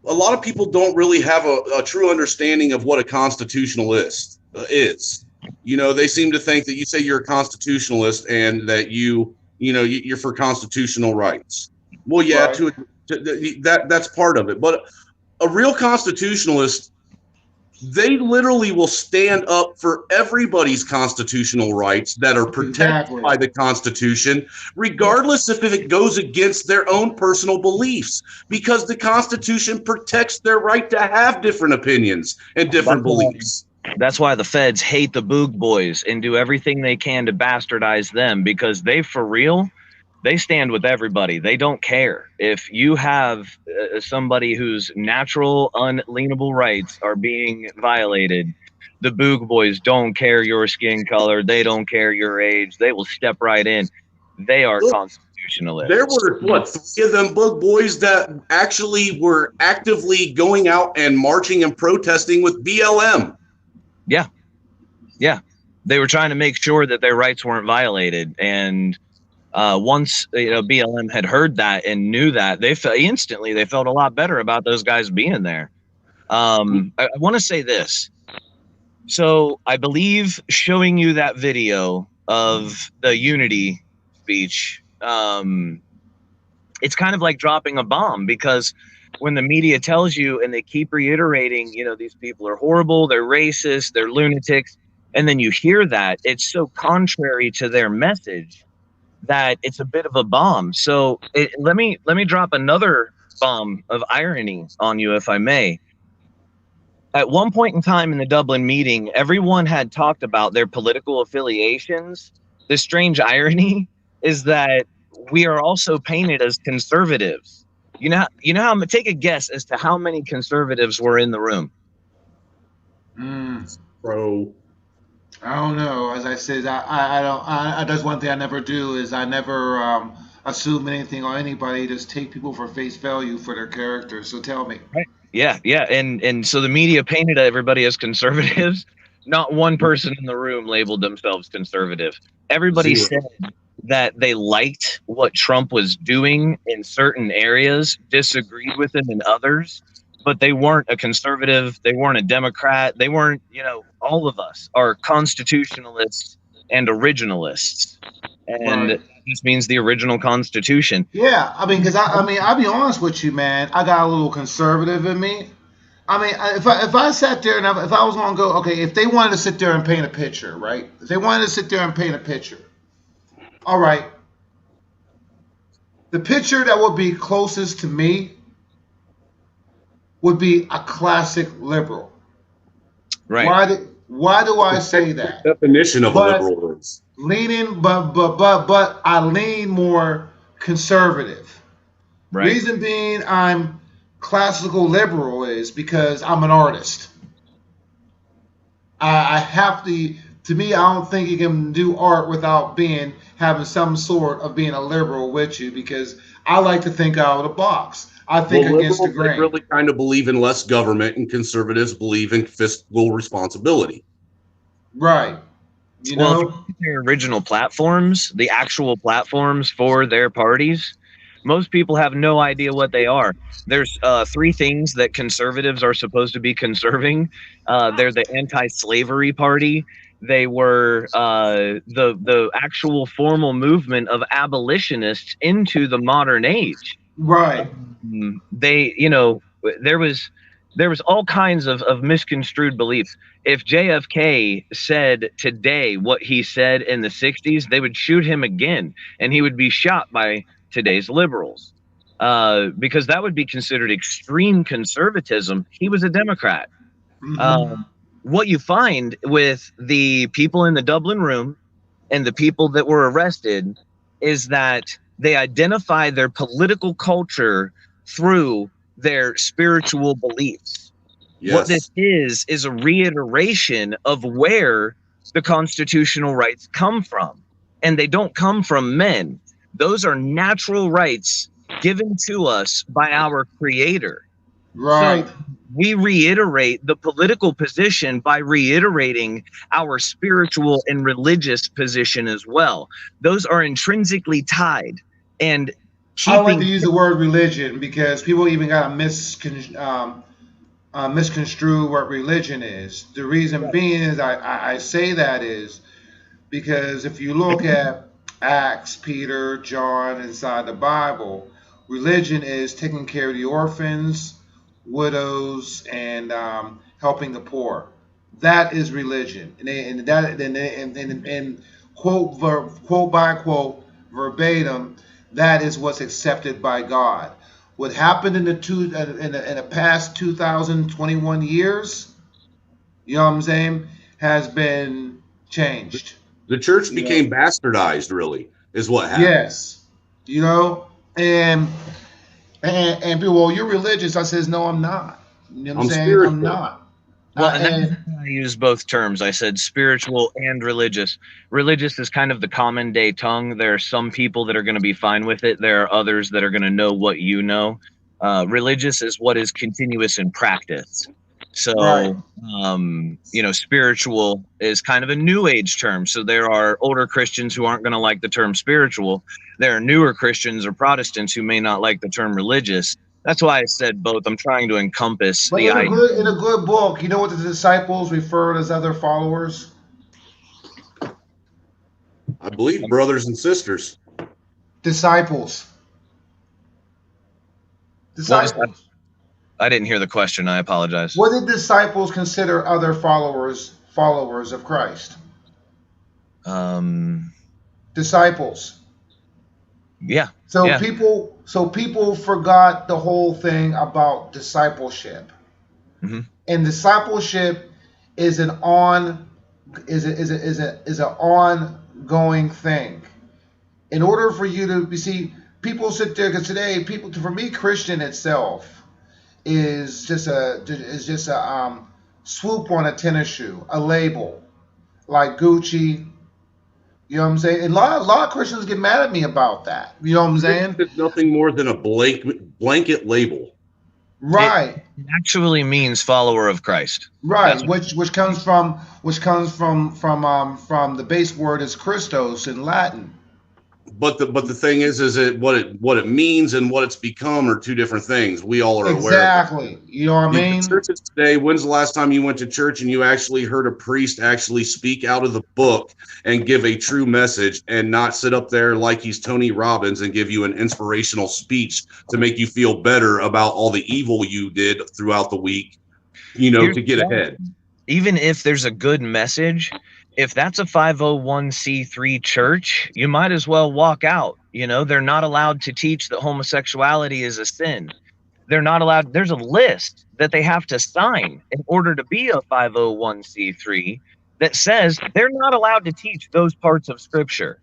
lot of people don't really have a true understanding of what a constitutionalist is. They seem to think that you say you're a constitutionalist and that you're for constitutional rights. Well, yeah, right. That's part of it. But a real constitutionalist, they literally will stand up for everybody's constitutional rights that are protected by the Constitution, regardless if it goes against their own personal beliefs, because the Constitution protects their right to have different opinions and different beliefs. That's why the feds hate the Boog Boys and do everything they can to bastardize them, because they stand with everybody. They don't care. If you have somebody whose natural, unalienable rights are being violated, the Boog Boys don't care your skin color. They don't care your age. They will step right in. They are constitutionalists. There were, 3 of them Boog Boys that actually were actively going out and marching and protesting with BLM. Yeah. Yeah. They were trying to make sure that their rights weren't violated. And once BLM had heard that and knew that, they felt a lot better about those guys being there. I want to say this. So I believe showing you that video of the unity speech, it's kind of like dropping a bomb, because when the media tells you and they keep reiterating, these people are horrible, they're racist, they're lunatics, and then you hear that, it's so contrary to their message that it's a bit of a bomb. So let me drop another bomb of irony on you, if I may. At one point in time in the Dublin meeting, everyone had talked about their political affiliations. The strange irony is that we are also painted as conservatives. Take a guess as to how many conservatives were in the room. Bro, I don't know. As I said, I don't. That's one thing I never do, is I never assume anything on anybody. Just take people for face value for their character. So tell me. Right. Yeah. And so the media painted everybody as conservatives. Not one person in the room labeled themselves conservative. Everybody said that they liked what Trump was doing in certain areas, disagreed with him in others, but they weren't a conservative. They weren't a Democrat. They weren't, all of us are constitutionalists and originalists. And this means the original Constitution. Yeah. Because I'll be honest with you, man. I got a little conservative in me. If I sat there and if I was going to go, okay, if they wanted to sit there and paint a picture, right? If they wanted to sit there and paint a picture, all right. The picture that would be closest to me would be a classic liberal. Right. Why do I say that? Definition of a liberal is leaning, but I lean more conservative. Right. Reason being, I'm classical liberal is because I'm an artist. I have to me, I don't think you can do art without having some sort of being a liberal with you, because I like to think out of the box. I think against the grain. They really kind of believe in less government, and conservatives believe in fiscal responsibility. Right. Their original platforms, the actual platforms for their parties, most people have no idea what they are. There's 3 things that conservatives are supposed to be conserving. They're the anti-slavery party. They were the actual formal movement of abolitionists into the modern age. Right. they, there was all kinds of misconstrued beliefs. If JFK said today what he said in the 60s, they would shoot him again, and he would be shot by today's liberals, because that would be considered extreme conservatism. He was a Democrat. What you find with the people in the Dublin room and the people that were arrested is that they identify their political culture through their spiritual beliefs. Yes. What this is a reiteration of where the constitutional rights come from. And they don't come from men. Those are natural rights given to us by our Creator. Right. So we reiterate the political position by reiterating our spiritual and religious position as well. Those are intrinsically tied. And I like to use the word religion because people even got to misconstrue what religion is. The reason being is I say that is because if you look at Acts, Peter, John inside the Bible, religion is taking care of the orphans, widows, and helping the poor. That is religion, and quote by quote verbatim, that is what's accepted by God. What happened in the past 2021 years, you know what I'm saying, has been changed. The church became bastardized, really, is what happened. Yes, and people, well, you're religious. I says, no, I'm not. You know what I'm saying? Spiritual. I'm not. Well, and I use both terms. I said spiritual and religious. Religious is kind of the common day tongue. There are some people that are going to be fine with it. There are others that are going to know what you know. Religious is what is continuous in practice. So, Right. Spiritual is kind of a new age term. So there are older Christians who aren't going to like the term spiritual. There are newer Christians or Protestants who may not like the term religious. That's why I said both. I'm trying to encompass But the idea. in a good book, you know what the disciples referred as other followers? I believe brothers and sisters. Disciples. Disciples. I didn't hear the question. I apologize. What did disciples consider other followers of Christ? Disciples. Yeah. So yeah. people forgot the whole thing about discipleship. Mhm. And discipleship is an ongoing thing. In order for you to people sit there because today for me, Christian itself is just a swoop on a tennis shoe, a label like Gucci. You know what I'm saying? And a lot of Christians get mad at me about that. You know what I'm saying? It's nothing more than a blanket label. Right. It actually means follower of Christ. Right. Which comes from the base word is Christos in Latin. But the thing is that what it means and what it's become are two different things. We all are aware of Exactly. You know what I mean? Churches today, when's the last time you went to church and you actually heard a priest actually speak out of the book and give a true message and not sit up there like he's Tony Robbins and give you an inspirational speech to make you feel better about all the evil you did throughout the week, to get ahead. Even if there's a good message, if that's a 501c3 church, you might as well walk out. They're not allowed to teach that homosexuality is a sin. They're not allowed. There's a list that they have to sign in order to be a 501c3 that says they're not allowed to teach those parts of scripture.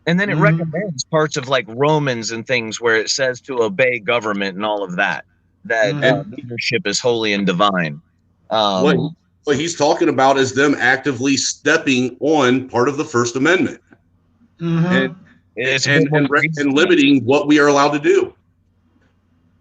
And then it recommends parts of like Romans and things where it says to obey government and all of that, that leadership is holy and divine. What he's talking about is them actively stepping on part of the First Amendment and limiting what we are allowed to do.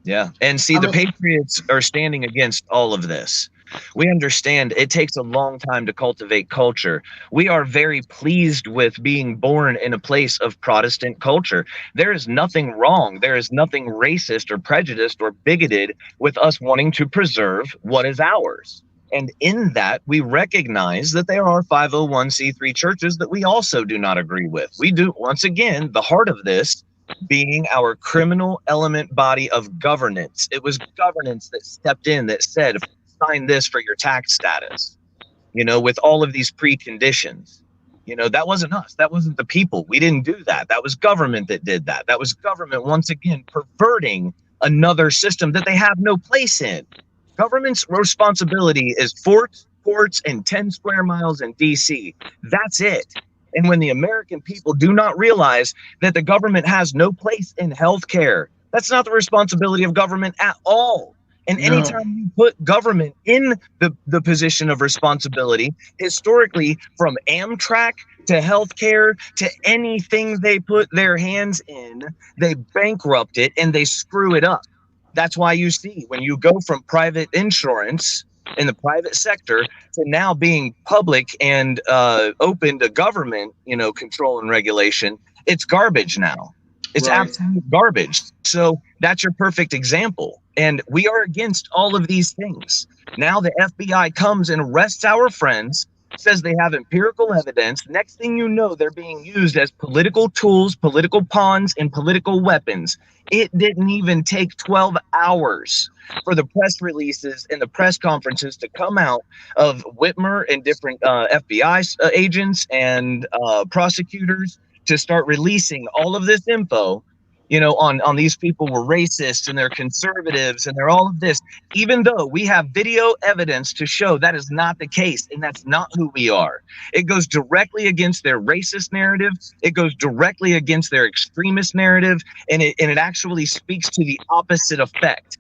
Yeah. And see, the Patriots are standing against all of this. We understand it takes a long time to cultivate culture. We are very pleased with being born in a place of Protestant culture. There is nothing wrong. There is nothing racist or prejudiced or bigoted with us wanting to preserve what is ours. And in that, we recognize that there are 501c3 churches that we also do not agree with. We do, once again, the heart of this being our criminal element body of governance. It was governance that stepped in, that said, sign this for your tax status, with all of these preconditions. That wasn't us. That wasn't the people. We didn't do that. That was government that did that. That was government, once again, perverting another system that they have no place in. Government's responsibility is forts, ports, and 10 square miles in DC. That's it. And when the American people do not realize that the government has no place in healthcare, that's not the responsibility of government at all. And anytime you put government in the position of responsibility, historically, from Amtrak to healthcare to anything they put their hands in, they bankrupt it and they screw it up. That's why you see when you go from private insurance in the private sector to now being public and open to government, control and regulation, it's garbage now. It's absolute garbage. So that's your perfect example. And we are against all of these things. Now the FBI comes and arrests our friends, says they have empirical evidence. Next thing you know, they're being used as political tools, political pawns, and political weapons. It didn't even take 12 hours for the press releases and the press conferences to come out of Whitmer and different FBI agents and prosecutors to start releasing all of this info, on these people were racist and they're conservatives and they're all of this, even though we have video evidence to show that is not the case and that's not who we are. It goes directly against their racist narrative. It goes directly against their extremist narrative, and it actually speaks to the opposite effect.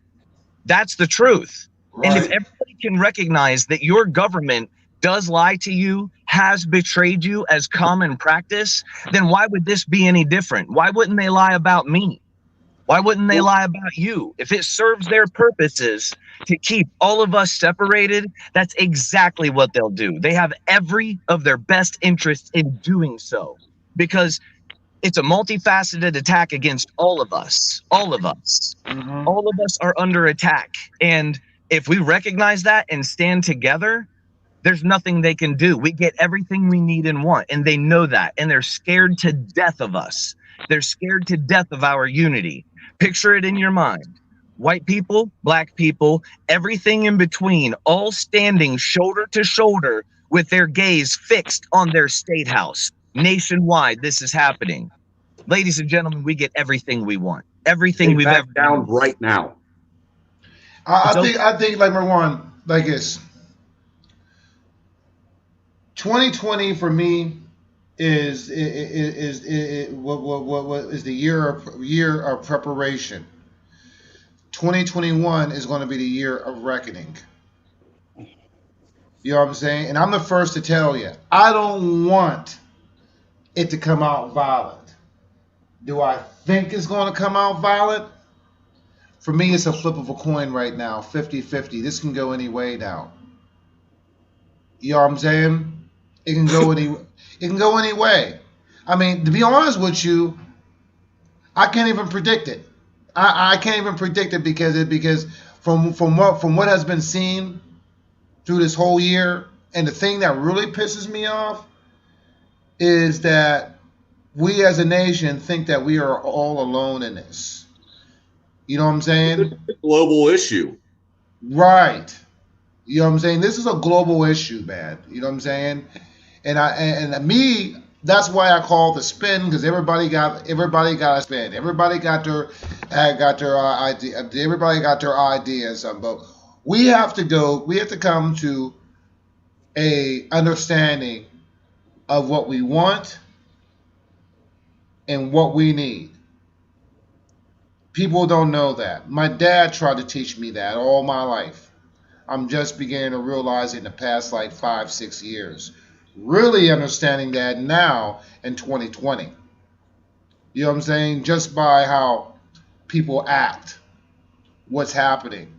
That's the truth. Right. And if everybody can recognize that your government does lie to you, has betrayed you as common practice, then why would this be any different? Why wouldn't they lie about me? Why wouldn't they lie about you? If it serves their purposes to keep all of us separated, that's exactly what they'll do. They have every of their best interests in doing so, because it's a multifaceted attack against all of us. All of us. Mm-hmm. All of us are under attack. And if we recognize that and stand together, there's nothing they can do. We get everything we need and want, and they know that, and they're scared to death of us. They're scared to death of our unity. Picture it in your mind. White people, black people, everything in between, all standing shoulder to shoulder with their gaze fixed on their state house. Nationwide, this is happening. Ladies and gentlemen, we get everything we want. Everything we've ever down right now. I think like Marwan, like this. 2020 for me is the year of preparation. 2021 is going to be the year of reckoning. You know what I'm saying? And I'm the first to tell you, I don't want it to come out violent. Do I think it's going to come out violent? For me, it's a flip of a coin right now, 50-50. This can go any way now. You know what I'm saying? It can go any way. I mean, to be honest with you, I can't even predict it. I can't even predict it because from what has been seen through this whole year, and the thing that really pisses me off is that we as a nation think that we are all alone in this. You know what I'm saying? It's a global issue. Right. You know what I'm saying? This is a global issue, man. You know what I'm saying? And me, that's why I call the spin, because everybody got a spin. Everybody got their idea. Everybody got their idea and something. But we have to come to a understanding of what we want and what we need. People don't know that. My dad tried to teach me that all my life. I'm just beginning to realize it in the past 5-6 years. Really understanding that now in 2020. You know what I'm saying? Just by how people act, what's happening.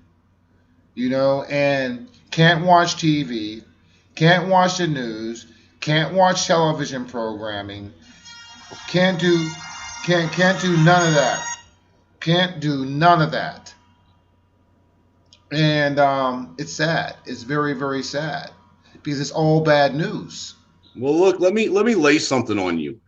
And can't watch TV, can't watch the news, can't watch television programming, can't do none of that. Can't do none of that. And it's sad. It's very, very sad. Because it's all bad news. Well, look, let me lay something on you.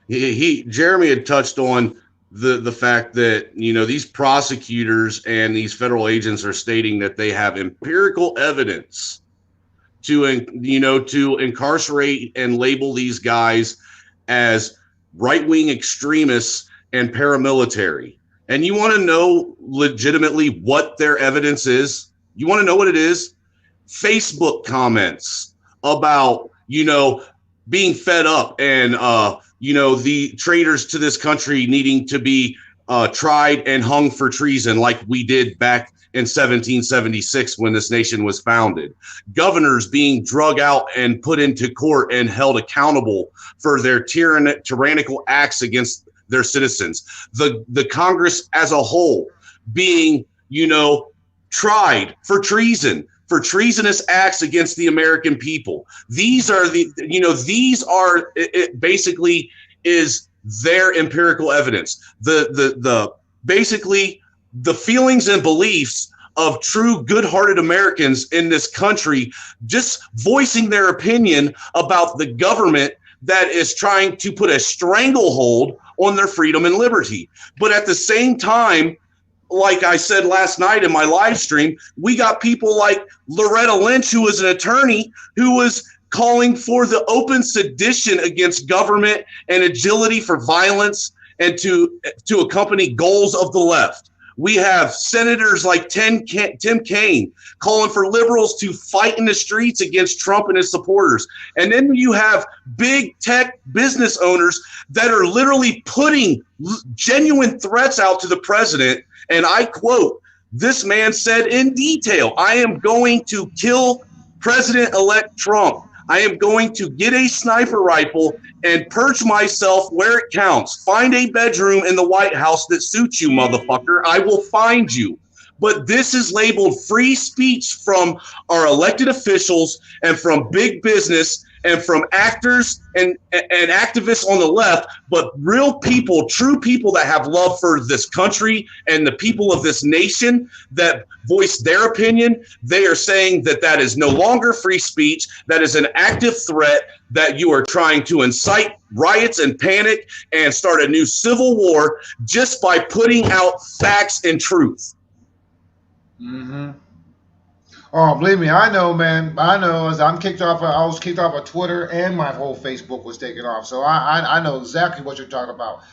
Jeremy had touched on the fact that, you know, these prosecutors and these federal agents are stating that they have empirical evidence to, you know, to incarcerate and label these guys as right-wing extremists and paramilitary. And you want to know legitimately what their evidence is? You want to know what it is? Facebook comments about, you know, being fed up and, you know, the traitors to this country needing to be tried and hung for treason like we did back in 1776 when this nation was founded. Governors being drug out and put into court and held accountable for their tyrannical acts against their citizens. The Congress as a whole being, you know, tried for treason, for treasonous acts against the American people. These are the, you know, these are, it basically is their empirical evidence. The basically the feelings and beliefs of true good-hearted Americans in this country just voicing their opinion about the government that is trying to put a stranglehold on their freedom and liberty. But at the same time, like I said last night in my live stream, we got people like Loretta Lynch, who was an attorney, who was calling for the open sedition against government and agility for violence and to accompany goals of the left. We have senators like Tim Kaine calling for liberals to fight in the streets against Trump and his supporters. And then you have big tech business owners that are literally putting genuine threats out to the president. And I quote, this man said in detail, I am going to kill President-elect Trump. I am going to get a sniper rifle and perch myself where it counts. Find a bedroom in the White House that suits you, motherfucker. I will find you. But this is labeled free speech from our elected officials and from big business and from actors and activists on the left, but real people, true people that have love for this country and the people of this nation that voice their opinion. They are saying that that is no longer free speech. That is an active threat, that you are trying to incite riots and panic and start a new civil war just by putting out facts and truth. Mm-hmm. Oh, believe me, I know, man. I know. As I'm kicked off, I was kicked off of Twitter, and my whole Facebook was taken off. So I know exactly what you're talking about.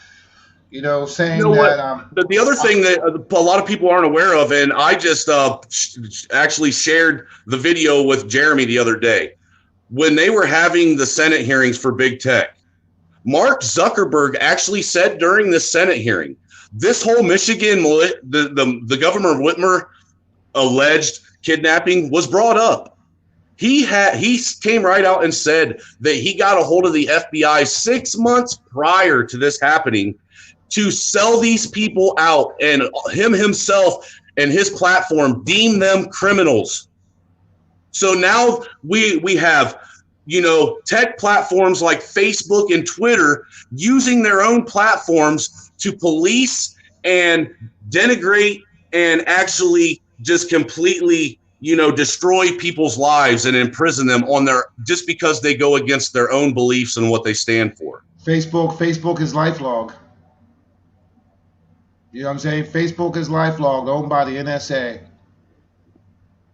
You know, saying that. The other thing that a lot of people aren't aware of, and I just actually shared the video with Jeremy the other day, when they were having the Senate hearings for big tech. Mark Zuckerberg actually said during the Senate hearing, this whole Michigan, the governor of Whitmer alleged kidnapping was brought up. He came right out and said that he got a hold of the FBI 6 months prior to this happening to sell these people out, and himself and his platform deemed them criminals. So now we have, you know, tech platforms like Facebook and Twitter using their own platforms to police and denigrate and actually just completely, you know, destroy people's lives and imprison them on their, just because they go against their own beliefs and what they stand for. Facebook is LifeLog. You know what I'm saying? Facebook is LifeLog, owned by the NSA.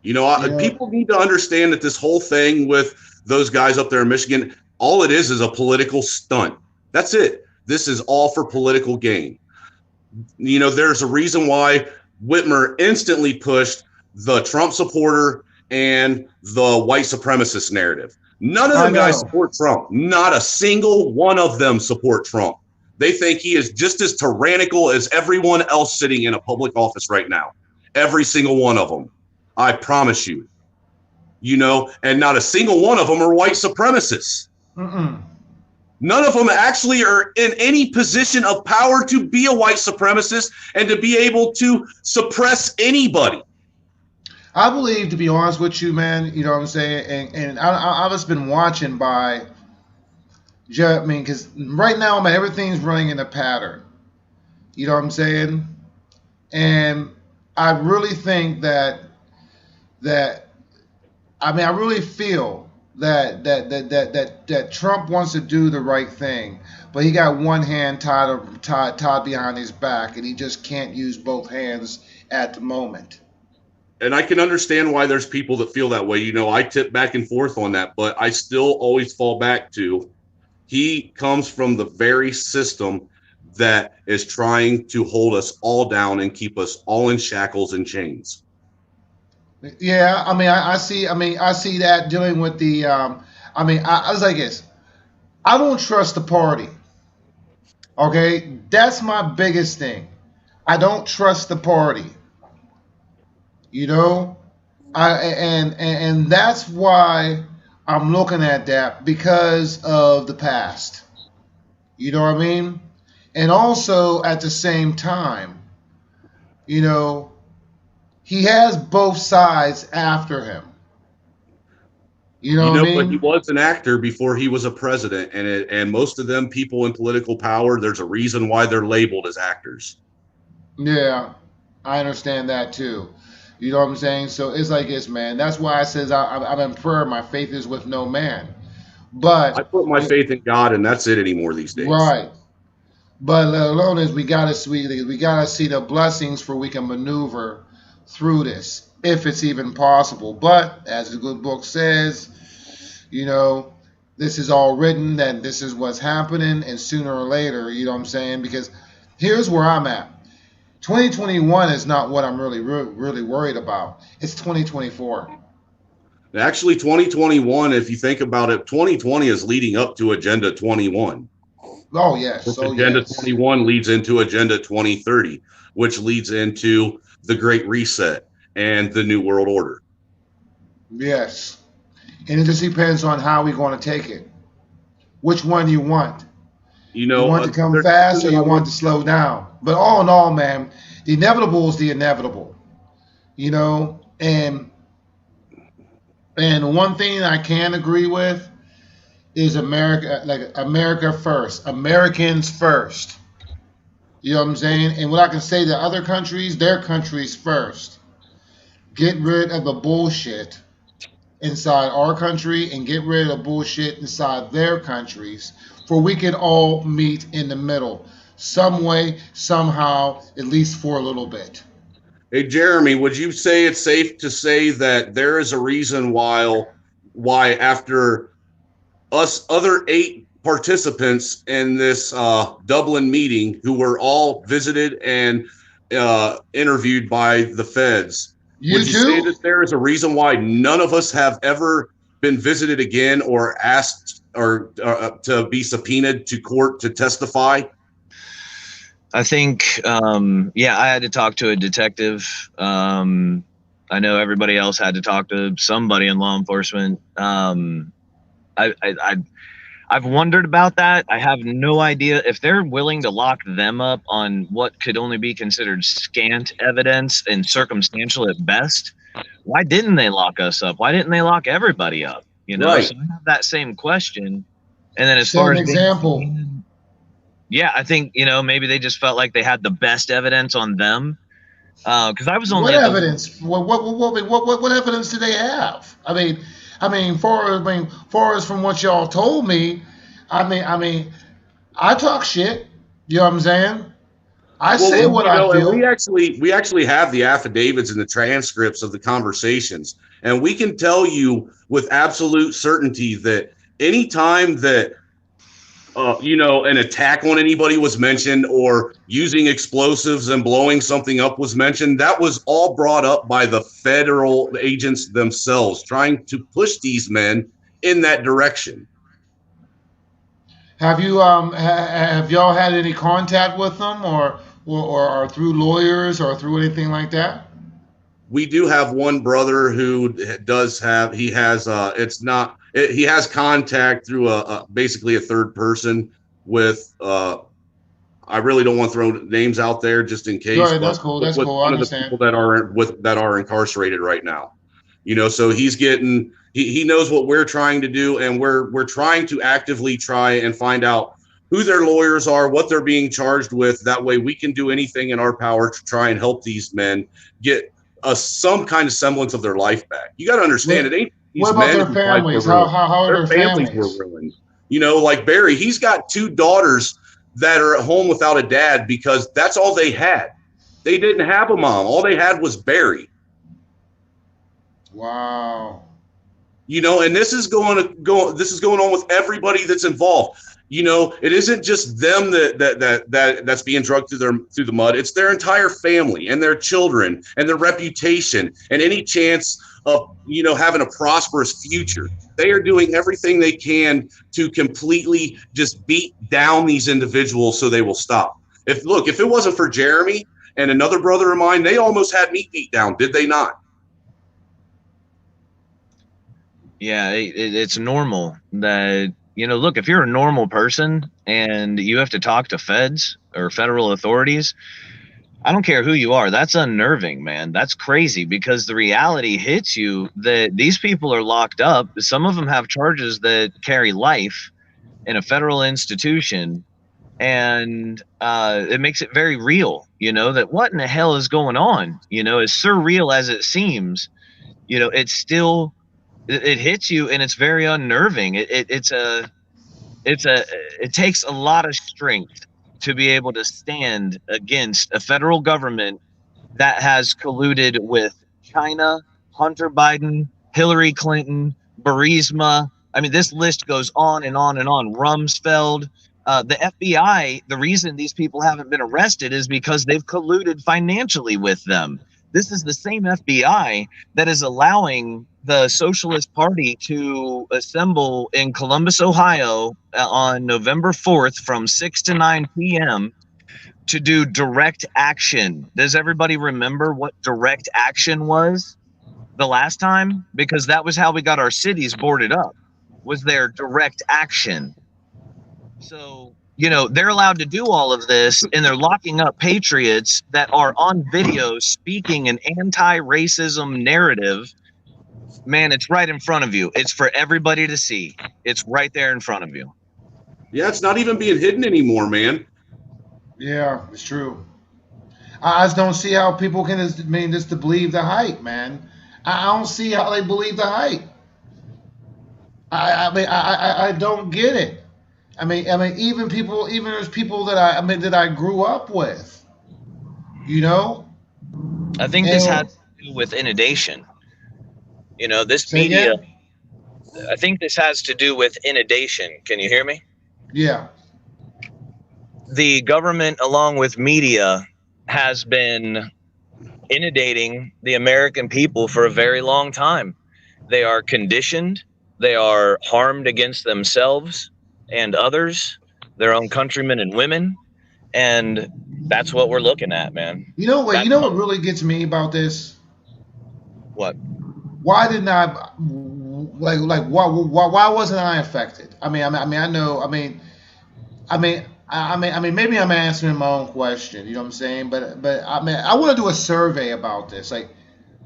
You know, people need to understand that this whole thing with those guys up there in Michigan, all it is a political stunt. That's it. This is all for political gain. You know, there's a reason why Whitmer instantly pushed the Trump supporter and the white supremacist narrative. None of them guys support Trump. Not a single one of them support Trump. They think he is just as tyrannical as everyone else sitting in a public office right now. Every single one of them. I promise you. You know, and not a single one of them are white supremacists. Mm-mm. None of them actually are in any position of power to be a white supremacist and to be able to suppress anybody. I believe, to be honest with you, man, you know what I'm saying? And I've just been watching by, I mean, because right now, man, everything's running in a pattern. You know what I'm saying? And I really think that I really feel that Trump wants to do the right thing, but he got one hand tied behind his back, and he just can't use both hands at the moment. And I can understand why there's people that feel that way. You know, I tip back and forth on that, but I still always fall back to he comes from the very system that is trying to hold us all down and keep us all in shackles and chains. Yeah, I mean, I see that dealing with the. I was like this. I don't trust the party. Okay, that's my biggest thing. I don't trust the party. You know, and that's why I'm looking at that because of the past. You know what I mean? And also at the same time, you know, he has both sides after him. You know what I mean? But he was an actor before he was a president, and most of them people in political power, there's a reason why they're labeled as actors. Yeah, I understand that too. You know what I'm saying? So it's like this, man. That's why I says I'm in prayer. My faith is with no man. But I put my faith in God, and that's it anymore these days. Right. But let alone is we gotta see the blessings for we can maneuver through this, if it's even possible. But as the good book says, you know, this is all written, that this is what's happening, and sooner or later, you know what I'm saying? Because here's where I'm at. 2021 is not what I'm really worried about. It's 2024. Actually, 2021, if you think about it, 2020 is leading up to Agenda 21. Oh, yes. Agenda 21 leads into Agenda 2030, which leads into the Great Reset and the New World Order. Yes. And it just depends on how we're going to take it. Which one you want. You know, you want to come fast or you want to slow down. But all in all, man, the inevitable is the inevitable. You know, and one thing I can agree with is America first. Americans first. You know what I'm saying? And what I can say to other countries, their countries first. Get rid of the bullshit inside our country and get rid of the bullshit inside their countries, for we can all meet in the middle some way, somehow, at least for a little bit. Hey, Jeremy, would you say it's safe to say that there is a reason why after us other 8 participants in this Dublin meeting, who were all visited and interviewed by the feds, would you say that there is a reason why none of us have ever been visited again or asked or to be subpoenaed to court to testify? I think, I had to talk to a detective. I know everybody else had to talk to somebody in law enforcement. I've wondered about that. I have no idea if they're willing to lock them up on what could only be considered scant evidence and circumstantial at best. Why didn't they lock us up? Why didn't they lock everybody up? You know, right. So I have that same question. And then as far as example, yeah, I think, you know, maybe they just felt like they had the best evidence on them. Because I was only what evidence? What evidence do they have? Far as from what y'all told me, I talk shit. You know what I'm saying? I say what I feel. We actually have the affidavits and the transcripts of the conversations, and we can tell you with absolute certainty that any time that an attack on anybody was mentioned or using explosives and blowing something up was mentioned, that was all brought up by the federal agents themselves, trying to push these men in that direction. Have you have y'all had any contact with them or through lawyers or through anything like that? We do have one brother who he has contact through basically a third person with I really don't want to throw names out there just in case. Right, that's cool. That's cool. I understand. One of the people that are incarcerated right now. You know, so he's getting he knows what we're trying to do, and we're trying to actively try and find out who their lawyers are, what they're being charged with. That way we can do anything in our power to try and help these men get some kind of semblance of their life back. You got to understand, it ain't What about men their who tried to families? ruin. How are Their their families families? were ruined. You know, like Barry, he's got 2 daughters that are at home without a dad because that's all they had. They didn't have a mom. All they had was Barry. Wow. You know, and this is going on with everybody that's involved. You know, it isn't just them that's being drugged through the mud. It's their entire family and their children and their reputation and any chance of, you know, having a prosperous future. They are doing everything they can to completely just beat down these individuals so they will stop. If it wasn't for Jeremy and another brother of mine, they almost had me beat down, did they not? Yeah, it's normal that, you know, look, if you're a normal person and you have to talk to feds or federal authorities, I don't care who you are. That's unnerving, man. That's crazy, because the reality hits you that these people are locked up. Some of them have charges that carry life in a federal institution. And it makes it very real, you know, that what in the hell is going on? You know, as surreal as it seems, you know, it's still, it hits you, and it's very unnerving. It takes a lot of strength to be able to stand against a federal government that has colluded with China, Hunter Biden, Hillary Clinton, Burisma. I mean, this list goes on and on and on. Rumsfeld. The FBI, the reason these people haven't been arrested is because they've colluded financially with them. This is the same FBI that is allowing the Socialist Party to assemble in Columbus, Ohio on November 4th from 6 to 9 p.m. to do direct action. Does everybody remember what direct action was the last time? Because that was how we got our cities boarded up, was their direct action. So, you know, they're allowed to do all of this, and they're locking up patriots that are on video speaking an anti-racism narrative. Man, it's right in front of you. It's for everybody to see. It's right there in front of you. Yeah, it's not even being hidden anymore, man. Yeah, it's true. I just don't see how people can just to believe the hype, man. I don't see how they believe the hype. I don't get it. I mean, even there's people that I grew up with, you know. I think this has to do with inundation. You know, this media. Again? I think this has to do with inundation. Can you hear me? Yeah. The government, along with media, has been inundating the American people for a very long time. They are conditioned. They are harmed against themselves and others, their own countrymen and women, and that's what we're looking at, man. You know what? You know what really gets me about this? What? Why didn't I why wasn't I affected? I mean, maybe I'm answering my own question. You know what I'm saying? But I mean, I want to do a survey about this. Like,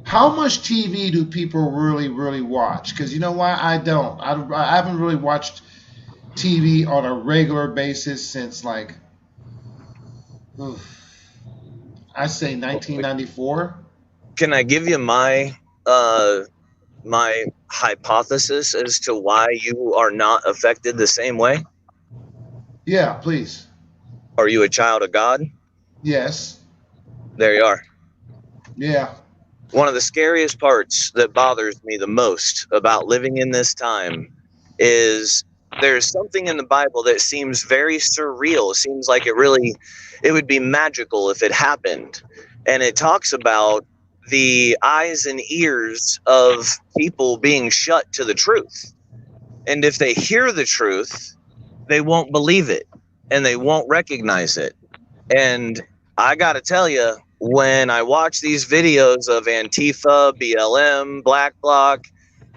how much TV do people really watch? Because you know why? I don't. I haven't really watched TV on a regular basis since I say 1994. Can I give you my my hypothesis as to why you are not affected the same way? Yeah, please. Are you a child of God? Yes. There you are. Yeah. One of the scariest parts that bothers me the most about living in this time is there's something in the Bible that seems very surreal. It seems like it would be magical if it happened. And it talks about the eyes and ears of people being shut to the truth. And if they hear the truth, they won't believe it and they won't recognize it. And I got to tell you, when I watch these videos of Antifa, BLM, Black Bloc,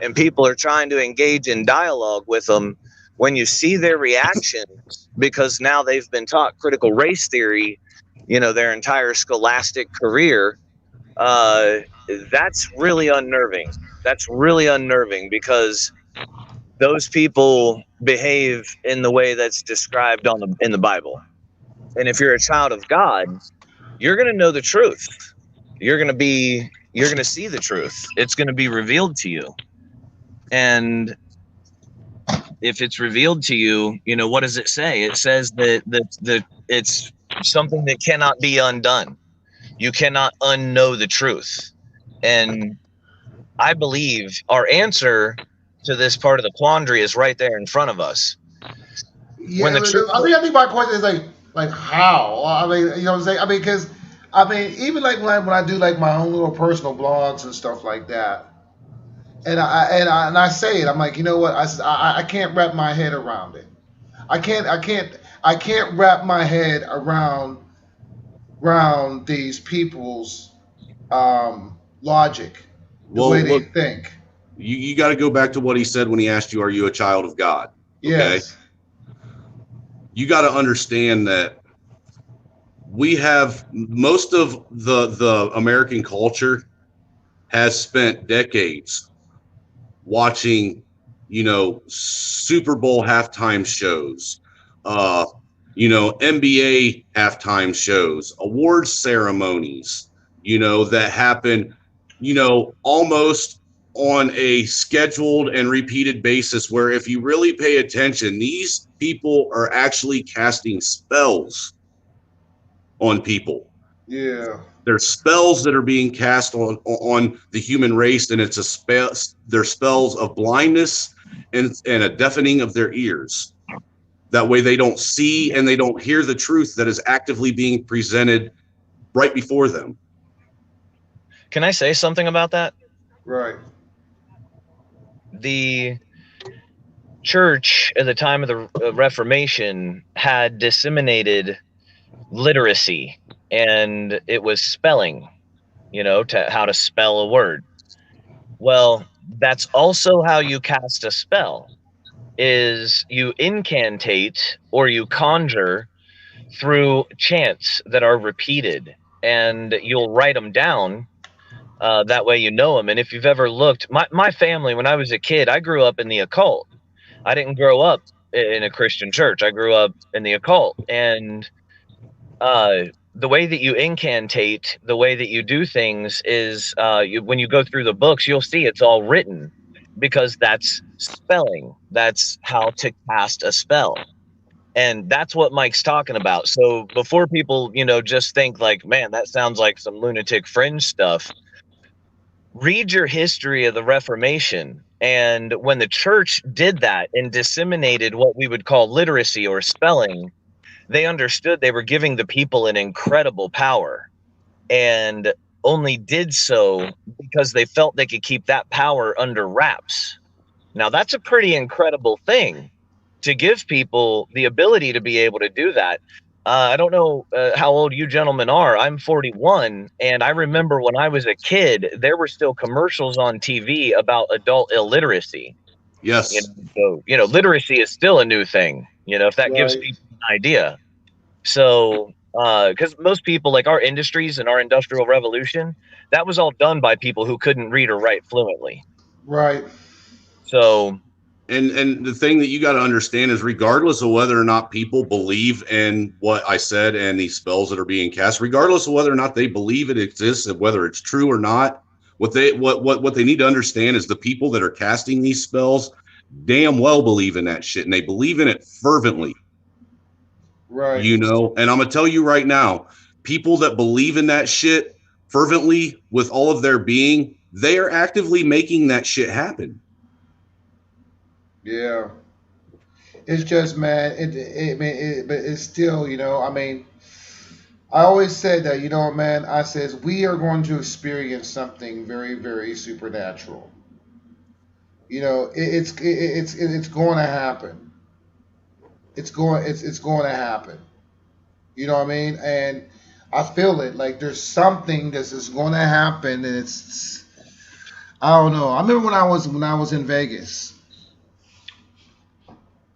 and people are trying to engage in dialogue with them, when you see their reactions, because now they've been taught critical race theory, you know, their entire scholastic career, that's really unnerving. That's really unnerving because those people behave in the way that's described in the Bible. And if you're a child of God, you're going to know the truth. You're going to see the truth. It's going to be revealed to you. And if it's revealed to you, you know, what does it say? It says that it's something that cannot be undone. You cannot unknow the truth. And I believe our answer to this part of the quandary is right there in front of us. When Yeah, the church, I think my question is like how? I mean, you know what I'm saying? I mean, because I mean, even like when I do like my own little personal blogs and stuff like that, and I say it, I'm like, you know what? I can't wrap my head around it. I can't wrap my head around these people's logic, the Well, way they look, think. you got to go back to what he said when he asked you, "Are you a child of God?" Okay, Yes. you got to understand that we have most of the American culture has spent decades watching, you know, Super Bowl halftime shows, uh, you know, NBA halftime shows, awards ceremonies, you know, that happen, you know, almost on a scheduled and repeated basis, where if you really pay attention, these people are actually casting spells on people. Yeah. There's spells that are being cast on the human race, and it's a spell. They're spells of blindness and a deafening of their ears. That way, they don't see and they don't hear the truth that is actively being presented right before them. can I say something about that? Right. The church at the time of the Reformation had disseminated literacy, and it was spelling, you know, to how to spell a word. Well, that's also how you cast a spell, is you incantate or you conjure through chants that are repeated, and you'll write them down. That way you know them. And if you've ever looked, my family, when I was a kid, I grew up in the occult. I didn't grow up in a Christian church. I grew up in the occult. And the way that you incantate, the way that you do things is when you go through the books, you'll see it's all written, because that's spelling. That's how to cast a spell. And that's what Mike's talking about. So before people, you know, just think like, man, that sounds like some lunatic fringe stuff, read your history of the Reformation. And when the church did that and disseminated what we would call literacy or spelling, they understood they were giving the people an incredible power, and only did so because they felt they could keep that power under wraps. Now, that's a pretty incredible thing, to give people the ability to be able to do that. I don't know how old you gentlemen are. I'm 41, and I remember when I was a kid, there were still commercials on TV about adult illiteracy. Yes. You know, so, you know, literacy is still a new thing, you know, if that gives Right. people an idea. So, because most people, like our industries and our industrial revolution, that was all done by people who couldn't read or write fluently. Right. So, And the thing that you got to understand is, regardless of whether or not people believe in what I said and these spells that are being cast, regardless of whether or not they believe it exists and whether it's true or not, what they need to understand is the people that are casting these spells damn well believe in that shit, and they believe in it fervently. Right. You know, and I'm gonna tell you right now, people that believe in that shit fervently with all of their being, they are actively making that shit happen. Yeah. It's just, man, but it's still, you know, I mean, I always said that, you know, man, I says we are going to experience something very, very supernatural. You know, it's going to happen. It's going to happen. You know what I mean? And I feel it. Like there's something that's just going to happen, and it's I don't know. I remember when I was in Vegas,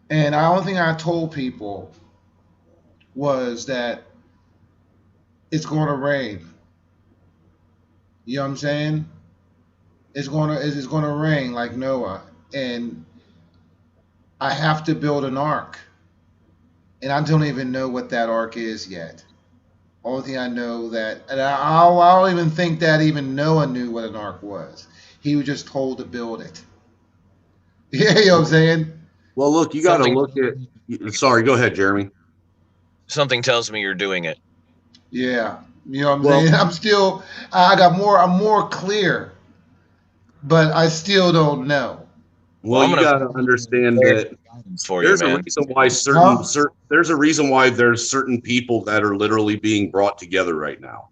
and the only thing I told people was that it's going to rain. You know what I'm saying? It's going to rain like Noah, and I have to build an ark, and I don't even know what that ark is yet. Only thing I know that, and I don't even think that even Noah knew what an ark was. He was just told to build it. Yeah, you know what I'm saying? Well, look, you got to look at. Sorry, go ahead, Jeremy. Something tells me you're doing it. Yeah, you know what I'm saying? I'm still, I'm more clear, but I still don't know. Well, you got to understand that there's a reason why there's a reason why there's certain people that are literally being brought together right now.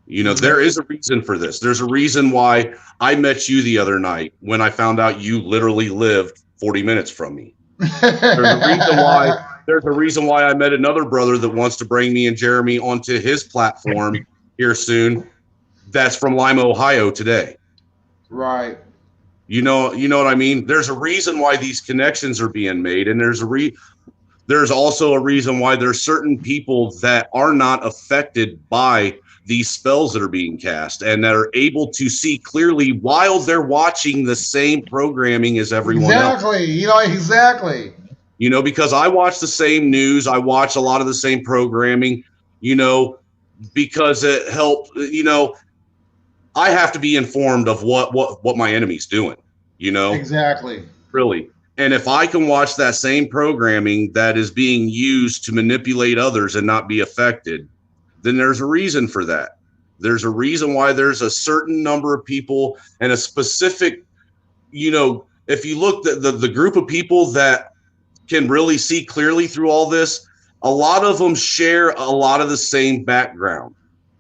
You know, there is a reason for this. There's a reason why I met you the other night when I found out you literally lived 40 minutes from me. There's a reason why I met another brother that wants to bring me and Jeremy onto his platform here soon. That's from Lima, Ohio today. Right. You know what I mean? There's a reason why these connections are being made, and there's also a reason why there's certain people that are not affected by these spells that are being cast and that are able to see clearly while they're watching the same programming as everyone else. Exactly. You know, because I watch the same news, I watch a lot of the same programming, you know, because it helped, you know, I have to be informed of what my enemy's doing, you know? Exactly. Really. And if I can watch that same programming that is being used to manipulate others and not be affected, then there's a reason for that. There's a reason why there's a certain number of people and a specific, you know, if you look at the group of people that can really see clearly through all this, a lot of them share a lot of the same background.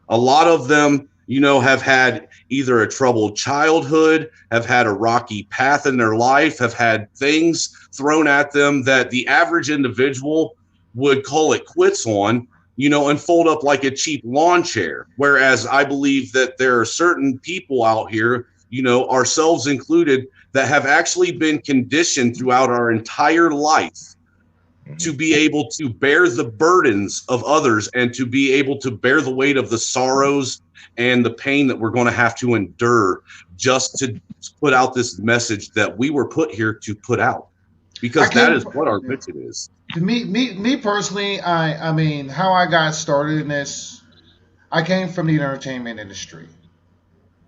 A lot of them, you know, have had either a troubled childhood, have had a rocky path in their life, have had things thrown at them that the average individual would call it quits on, you know, and fold up like a cheap lawn chair. Whereas I believe that there are certain people out here, you know, ourselves included, that have actually been conditioned throughout our entire life to be able to bear the burdens of others and to be able to bear the weight of the sorrows and the pain that we're going to have to endure just to put out this message that we were put here to put out, because that is what our mission is. To me personally, I mean, how I got started in this, I came from the entertainment industry.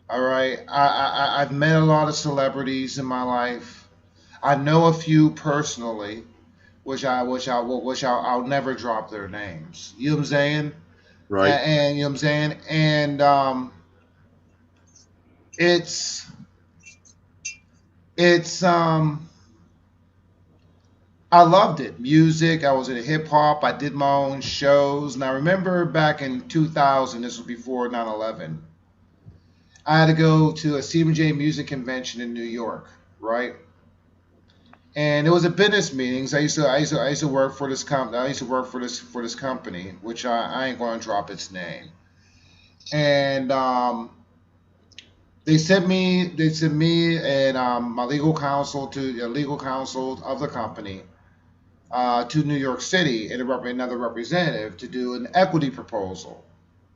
All right, I've met a lot of celebrities in my life. I know a few personally, which I'll never drop their names. You know what I'm saying? Right. And you know what I'm saying? And it's I loved it. Music. I was into hip hop. I did my own shows. And I remember back in 2000, this was before 9/11. I had to go to a CMJ music convention in New York, right? And it was a business meetings. I used to work for this company. I used to work for this company, which I ain't going to drop its name. And they sent me and my legal counsel of the company to New York City and another representative to do an equity proposal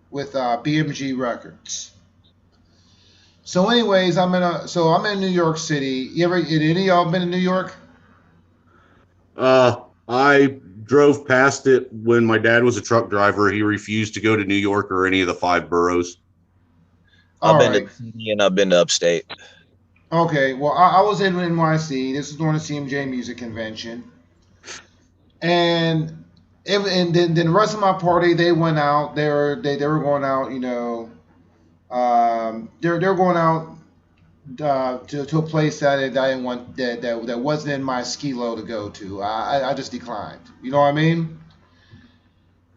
with BMG Records. So, anyways, I'm in New York City. Any of y'all been in New York? I drove past it when my dad was a truck driver. He refused to go to New York or any of the 5 boroughs. I've been to the city and I've been to upstate. Okay, well, I was in NYC. This is during the CMJ Music Convention, and then the rest of my party, they went out. They were going out. You know, they're going out to a place that I didn't want, that wasn't in my skilo to go to. I just declined. You know what I mean?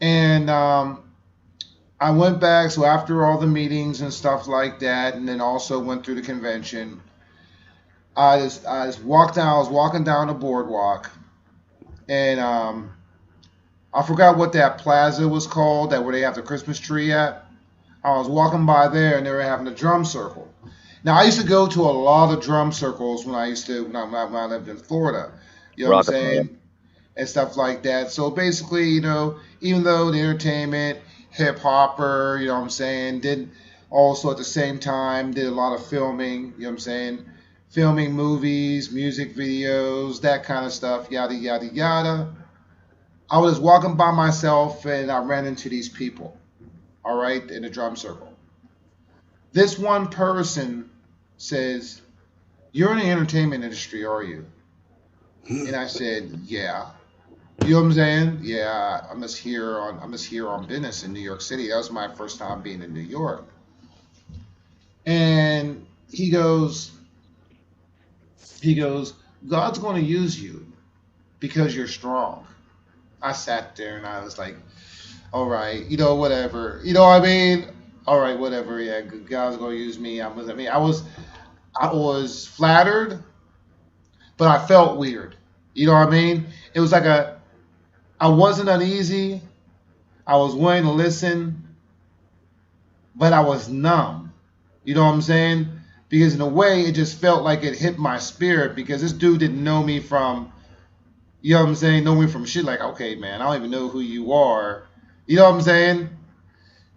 And I went back. So after all the meetings and stuff like that, and then also went through the convention, I just walked down. I was walking down the boardwalk, and I forgot what that plaza was called, where they have the Christmas tree at. I was walking by there, and they were having a drum circle. Now, I used to go to a lot of drum circles when I lived in Florida. You know what I'm saying? And stuff like that. So basically, you know, even though the entertainment, hip hopper, you know what I'm saying, did also at the same time did a lot of filming, you know what I'm saying? Filming movies, music videos, that kind of stuff, yada, yada, yada. I was walking by myself and I ran into these people, all right, in the drum circle. This one person says, you're in the entertainment industry, are you? And I said, yeah. You know what I'm saying? Yeah, I'm just here on business in New York City. That was my first time being in New York. And he goes, God's going to use you because you're strong. I sat there and I was like, all right, whatever. You know what I mean? All right, whatever. Yeah, God's going to use me. I was flattered, but I felt weird. You know what I mean? It was like I wasn't uneasy. I was willing to listen, but I was numb. You know what I'm saying? Because in a way, it just felt like it hit my spirit because this dude didn't know me from, you know what I'm saying? Know me from shit like, okay, man, I don't even know who you are. You know what I'm saying?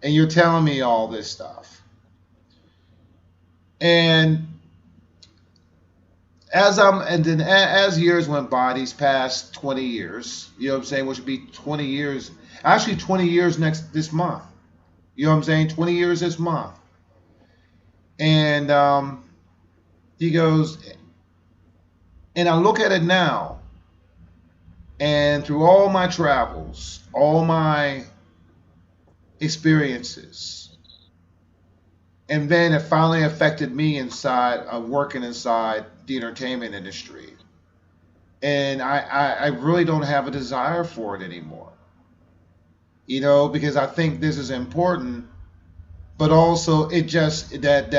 And you're telling me all this stuff. And as years went by, these past 20 years, you know what I'm saying, which would be 20 years, actually 20 years this month. You know what I'm saying? 20 years this month. And he goes, and I look at it now, and through all my travels, all my experiences, and then it finally affected me inside of working inside the entertainment industry. And I really don't have a desire for it anymore. Because I think this is important, but also it just that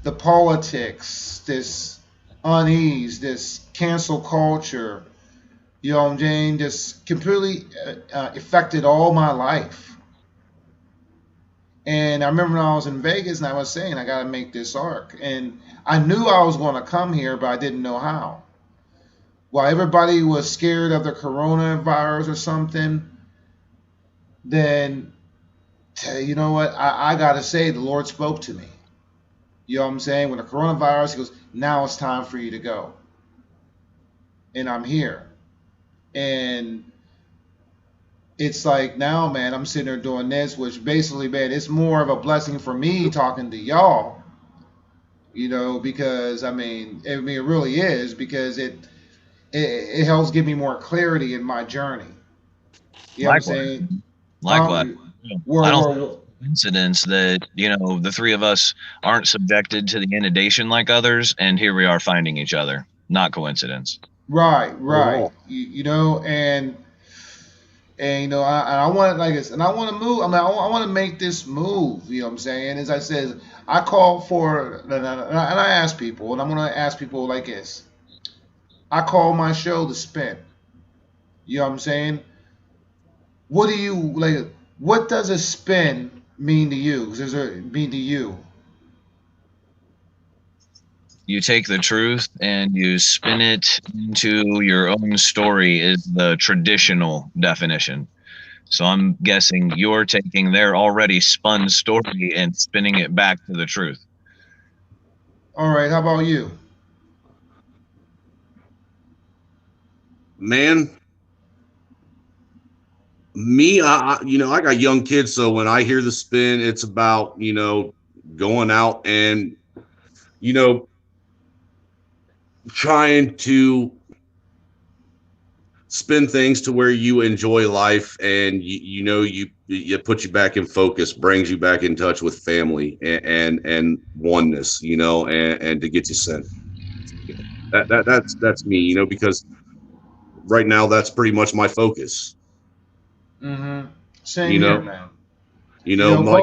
the politics, this unease, this cancel culture, you know what I'm saying, just completely affected all my life. And I remember when I was in Vegas and I was saying, I got to make this arc. And I knew I was going to come here, but I didn't know how. While everybody was scared of the coronavirus or something, then, you know what? I got to say, the Lord spoke to me. You know what I'm saying? When the coronavirus, he goes, now it's time for you to go. And I'm here. And it's like now, man, I'm sitting there doing this, which basically, man, it's more of a blessing for me talking to y'all, because it really is, because it helps give me more clarity in my journey. You know what I'm saying? Likewise. I don't think it's a coincidence that, the three of us aren't subjected to the inundation like others, and here we are finding each other. Not coincidence. Right. Oh. And I want I want to move. I want to make this move. You know what I'm saying? As I said, I call for, and I ask people, and I'm going to ask people like this. I call my show The Spin. You know what I'm saying? What do you like? What does a spin mean to you? Does it mean to you? You take the truth and you spin it into your own story is the traditional definition. So I'm guessing you're taking their already spun story and spinning it back to the truth. All right. How about you? Man, me, I got young kids, so when I hear the spin, it's about, going out and, trying to spin things to where you enjoy life and you put you back in focus, brings you back in touch with family and oneness, and to get you sent. That's me, because right now that's pretty much my focus. Mm-hmm. Same here, man. Like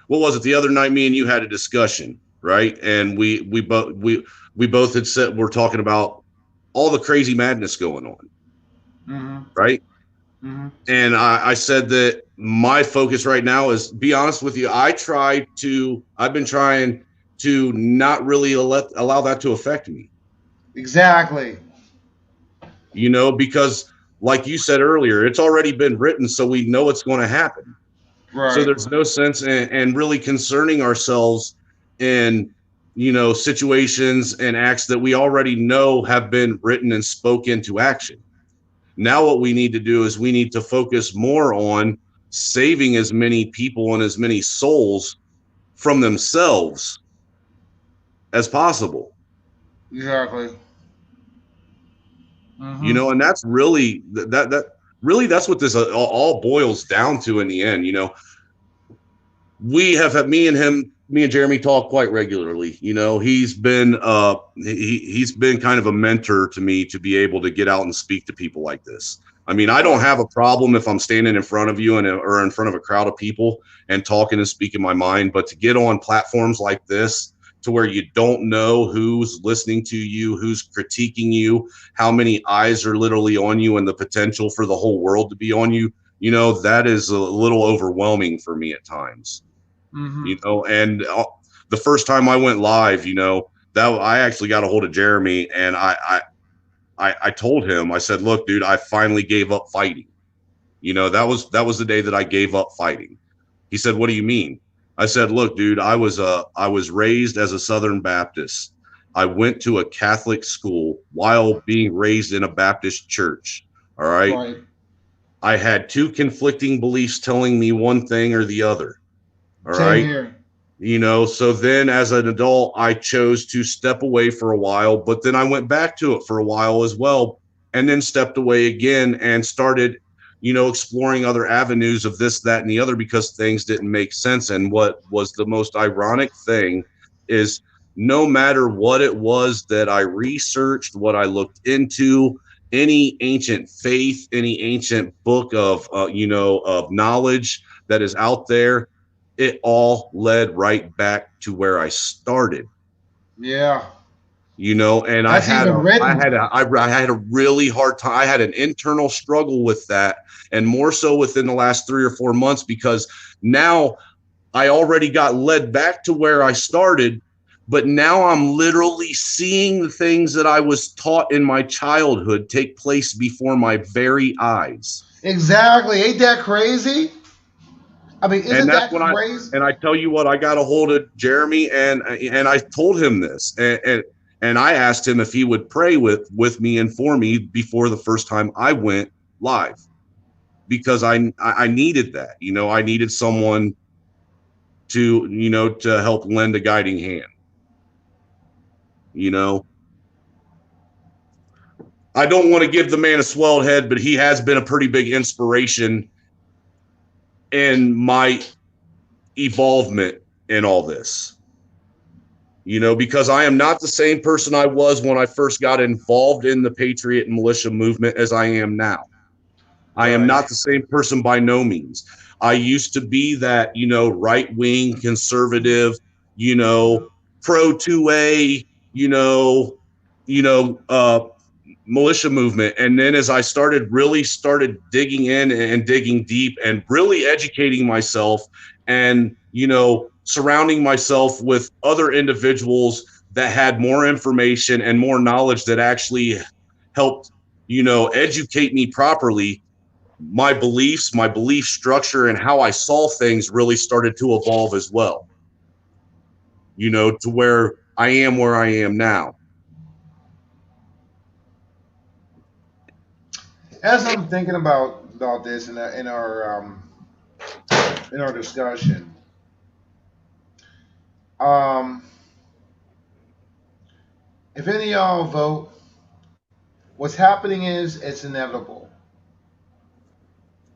what was it the other night? Me and you had a discussion, right? And we both had said we're talking about all the crazy madness going on, mm-hmm. right? Mm-hmm. And I said that my focus right now is, be honest with you, I've been trying to not really allow that to affect me. Exactly. Because like you said earlier, it's already been written, so we know it's going to happen. Right. So there's no sense in really concerning ourselves in, situations and acts that we already know have been written and spoken into action. Now what we need to do is we need to focus more on saving as many people and as many souls from themselves as possible. Exactly. You know, and that's really that really that's what this all boils down to in the end. You know, we have had me and Jeremy talk quite regularly. You know, he's been kind of a mentor to me to be able to get out and speak to people like this. I mean, I don't have a problem if I'm standing in front of you or in front of a crowd of people and talking and speaking my mind, but to get on platforms like this to where you don't know who's listening to you, who's critiquing you, how many eyes are literally on you, and the potential for the whole world to be on you, you know, that is a little overwhelming for me at times. You know, and the first time I went live, you know, that I actually got a hold of Jeremy, and I told him, I said, look, dude, I finally gave up fighting. You know, that was the day that I gave up fighting. He said, what do you mean? I said, look, dude, I was raised as a Southern Baptist. I went to a Catholic school while being raised in a Baptist church. All right. Right. I had two conflicting beliefs telling me one thing or the other. All Same right. here. You know, so then as an adult, I chose to step away for a while, but then I went back to it for a while as well, and then stepped away again and started, you know, exploring other avenues of this, that, and the other because things didn't make sense. And what was the most ironic thing is no matter what it was that I researched, what I looked into, any ancient faith, any ancient book of, you know, of knowledge that is out there, it all led right back to where I started. Yeah. You know, and That's even written. I had a really hard time. I had an internal struggle with that, and more so within the last 3 or 4 months, because now I already got led back to where I started, but now I'm literally seeing the things that I was taught in my childhood take place before my very eyes. Exactly. Ain't that crazy? I mean, isn't that crazy? And I tell you what, I got a hold of Jeremy, and I told him this, and I asked him if he would pray with me and for me before the first time I went live, because I needed that. You know, I needed someone to, you know, to help lend a guiding hand. You know, I don't want to give the man a swelled head, but he has been a pretty big inspiration in my evolvement in all this. You know, because I am not the same person I was when I first got involved in the Patriot and militia movement as I am now. I am not the same person by no means. I used to be that, you know, right-wing conservative, you know, pro 2A, militia movement. And then as I started digging in and digging deep and really educating myself and, you know, surrounding myself with other individuals that had more information and more knowledge that actually helped, you know, educate me properly, my beliefs, my belief structure, and how I saw things really started to evolve as well, you know, to where I am now. As I'm thinking about this in our discussion, if any of y'all vote, what's happening is it's inevitable.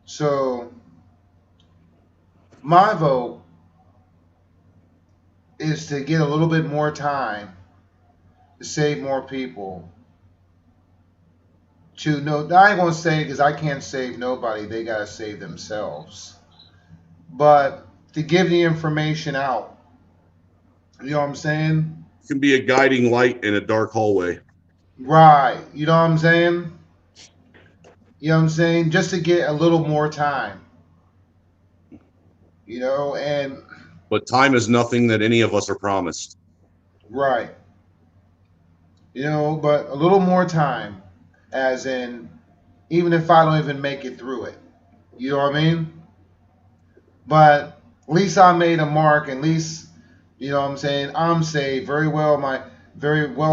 So my vote is to get a little bit more time to save more people. To know, I ain't gonna say because I can't save nobody. They gotta save themselves. But to give the information out, you know what I'm saying? It can be a guiding light in a dark hallway. Right. You know what I'm saying? You know what I'm saying? Just to get a little more time. You know, and but time is nothing that any of us are promised. Right. You know, but a little more time, as in, even if I don't even make it through it. You know what I mean? But at least I made a mark. At least, you know what I'm saying? I'm saved. Very well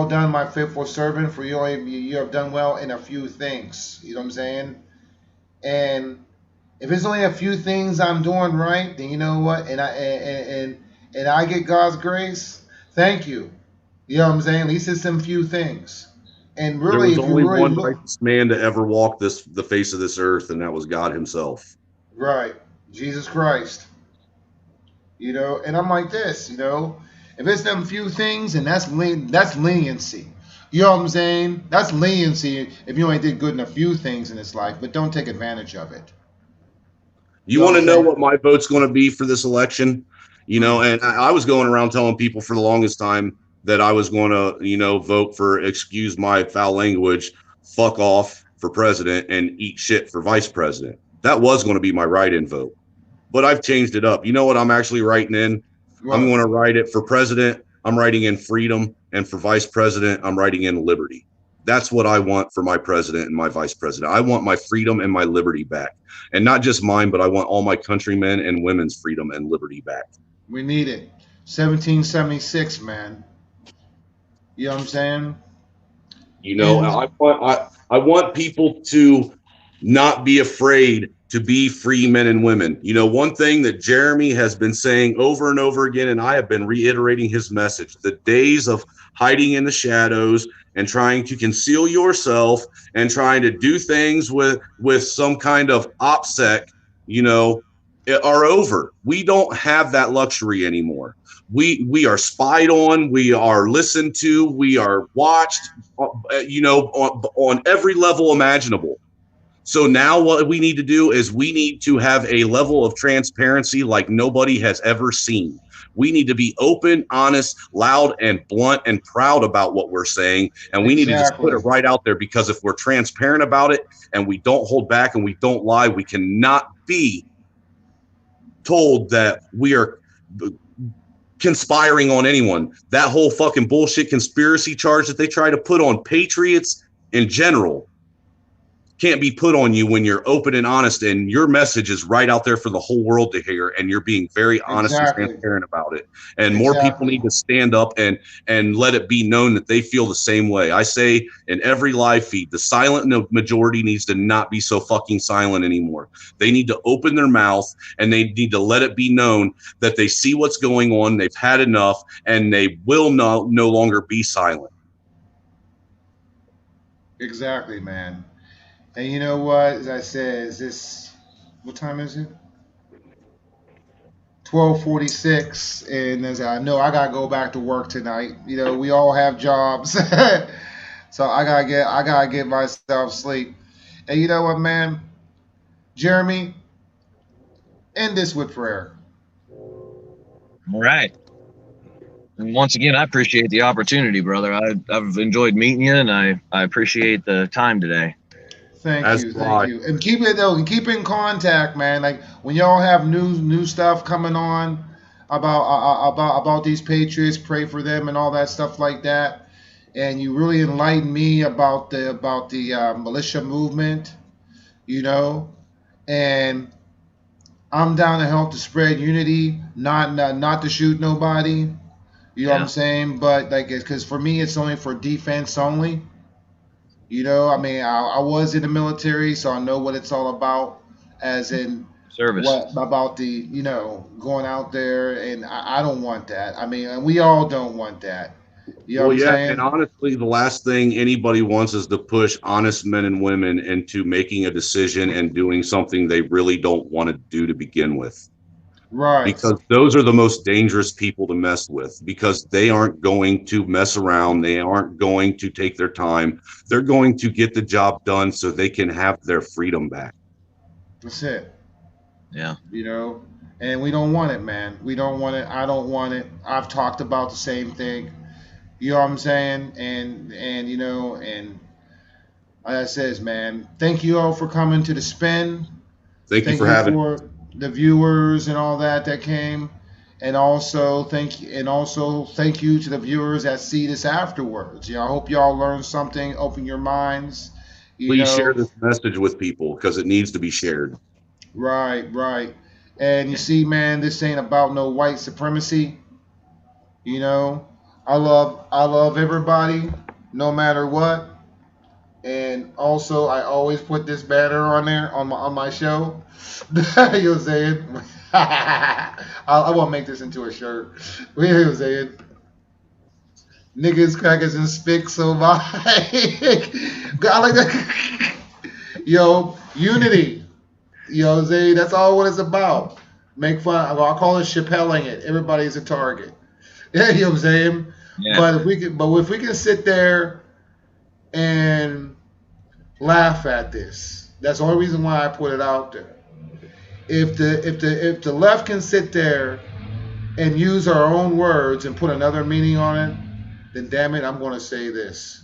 done, my faithful servant. For you have done well in a few things. You know what I'm saying? And if it's only a few things I'm doing right, then you know what? And I get God's grace. Thank you. You know what I'm saying? At least it's some few things. And There really, was if you only really one look, righteous man to ever walk the face of this earth, and that was God Himself. right, Jesus Christ. You know, and I'm like this, you know, if it's them few things, and that's leniency. You know what I'm saying? That's leniency if you only did good in a few things in this life, but don't take advantage of it. You You know what want I'm to know saying? what my vote's going to be for this election? You know, Mm. and I was going around telling people for the longest time that I was going to, you know, vote for, excuse my foul language, fuck off for president and eat shit for vice president. That was going to be my write-in vote, but I've changed it up. You know what I'm actually writing in? I'm What? going to write it for president. I'm writing in freedom, and for vice president, I'm writing in liberty. That's what I want for my president and my vice president. I want my freedom and my liberty back. And not just mine, but I want all my countrymen and women's freedom and liberty back. We need it. 1776, man. You know what I'm saying? You know, And I want people to not be afraid to be free men and women. You know, one thing that Jeremy has been saying over and over again, and I have been reiterating his message, the days of hiding in the shadows and trying to conceal yourself and trying to do things with some kind of OPSEC, you know, are over. We don't have that luxury anymore. We are spied on, we are listened to, we are watched, you know, on every level imaginable. So now what we need to do is we need to have a level of transparency like nobody has ever seen. We need to be open, honest, loud, and blunt and proud about what we're saying. And we need to just put it exactly. right out there, because if we're transparent about it and we don't hold back and we don't lie, we cannot be told that we are conspiring on anyone. That whole fucking bullshit conspiracy charge that they try to put on patriots in general can't be put on you when you're open and honest and your message is right out there for the whole world to hear, and you're being very honest and Exactly. transparent about it. And more people Exactly. need to stand up and let it be known that they feel the same way. I say in every live feed, the silent majority needs to not be so fucking silent anymore. They need to open their mouth and they need to let it be known that they see what's going on, they've had enough, and they will no longer be silent. Exactly, man. And you know what? As I said, is this what time is it? 12:46, and as I know, I gotta go back to work tonight. You know, we all have jobs, so I gotta get myself sleep. And you know what, man? Jeremy, end this with prayer. All right. And once again, I appreciate the opportunity, brother. I've enjoyed meeting you, and I appreciate the time today. Thank you, and keep it though, and keep in contact, man. Like when y'all have new stuff coming on about these Patriots, pray for them and all that stuff like that. And you really enlighten me about the militia movement, you know. And I'm down to help to spread unity, not to shoot nobody. You know what I'm saying? But like, because for me, it's only for defense only. You know, I mean, I was in the military, so I know what it's all about. As in, Service. what about the, you know, going out there, and I don't want that. I mean, and we all don't want that. You know Well, what I'm yeah, and saying? honestly, the last thing anybody wants is to push honest men and women into making a decision and doing something they really don't want to do to begin with. Right. Because those are the most dangerous people to mess with, because they aren't going to mess around. They aren't going to take their time. They're going to get the job done so they can have their freedom back. That's it. Yeah. You know, and we don't want it, man. We don't want it. I don't want it. I've talked about the same thing. You know what I'm saying? And you know, and like I says, man, thank you all for coming to the spin. Thank you Thank for you having. for the viewers and all that came, and also thank you to the viewers that see this afterwards. You know, I hope y'all learned something, open your minds. You Please know, share this message with people because it needs to be shared. right. And you see, man, this ain't about no white supremacy. You know, I love everybody, no matter what. And also, I always put this banner on there on my show. You know what I'm saying? I won't make this into a shirt. You know what I'm saying? Niggas, crackers, and spicks. So my, I like that. Yo, unity. You know what I'm saying? That's all what it's about. Make fun. I'll call it Chappelling it. Everybody's a target. Yeah, you know what I'm saying? Yeah. But if we can sit there and laugh at this, that's the only reason why I put it out there. If the left can sit there and use our own words and put another meaning on it, then damn it, I'm going to say this.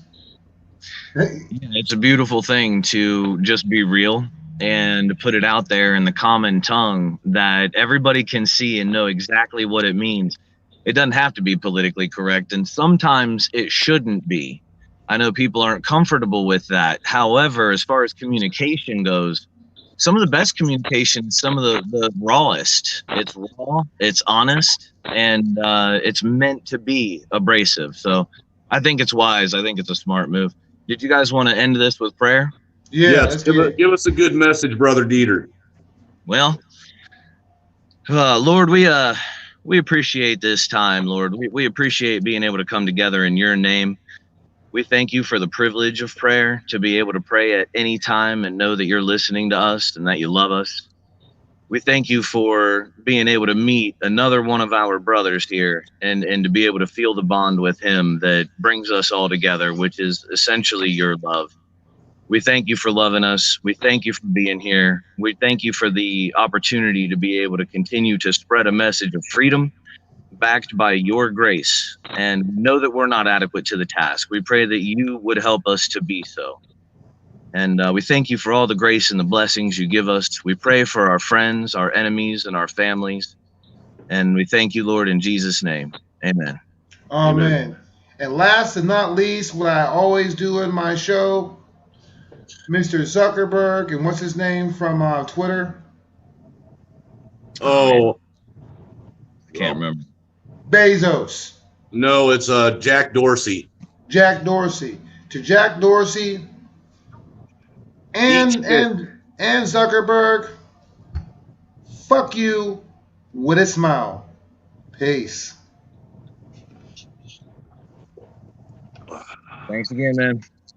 It's a beautiful thing to just be real and put it out there in the common tongue that everybody can see and know exactly what it means. It doesn't have to be politically correct, and sometimes it shouldn't be. I know people aren't comfortable with that. However, as far as communication goes, some of the best communication, some of the rawest. It's raw, it's honest, and it's meant to be abrasive. So I think it's wise. I think it's a smart move. Did you guys want to end this with prayer? Yeah, Yes, give us a good message, Brother Dieter. Well, Lord, we appreciate this time, Lord. We appreciate being able to come together in your name. We thank you for the privilege of prayer, to be able to pray at any time and know that you're listening to us and that you love us. We thank you for being able to meet another one of our brothers here and to be able to feel the bond with him that brings us all together, which is essentially your love. We thank you for loving us. We thank you for being here. We thank you for the opportunity to be able to continue to spread a message of freedom backed by your grace, and know that we're not adequate to the task. We pray that you would help us to be so. And we thank you for all the grace and the blessings you give us. We pray for our friends, our enemies, and our families. And we thank you, Lord, in Jesus' name. Amen. Amen. And last and not least, what I always do in my show, Mr. Zuckerberg, and what's his name from Twitter? Oh, I can't remember. Bezos. No, it's Jack Dorsey. Jack Dorsey. To Jack Dorsey and Zuckerberg, fuck you with a smile. Peace. Thanks again, man.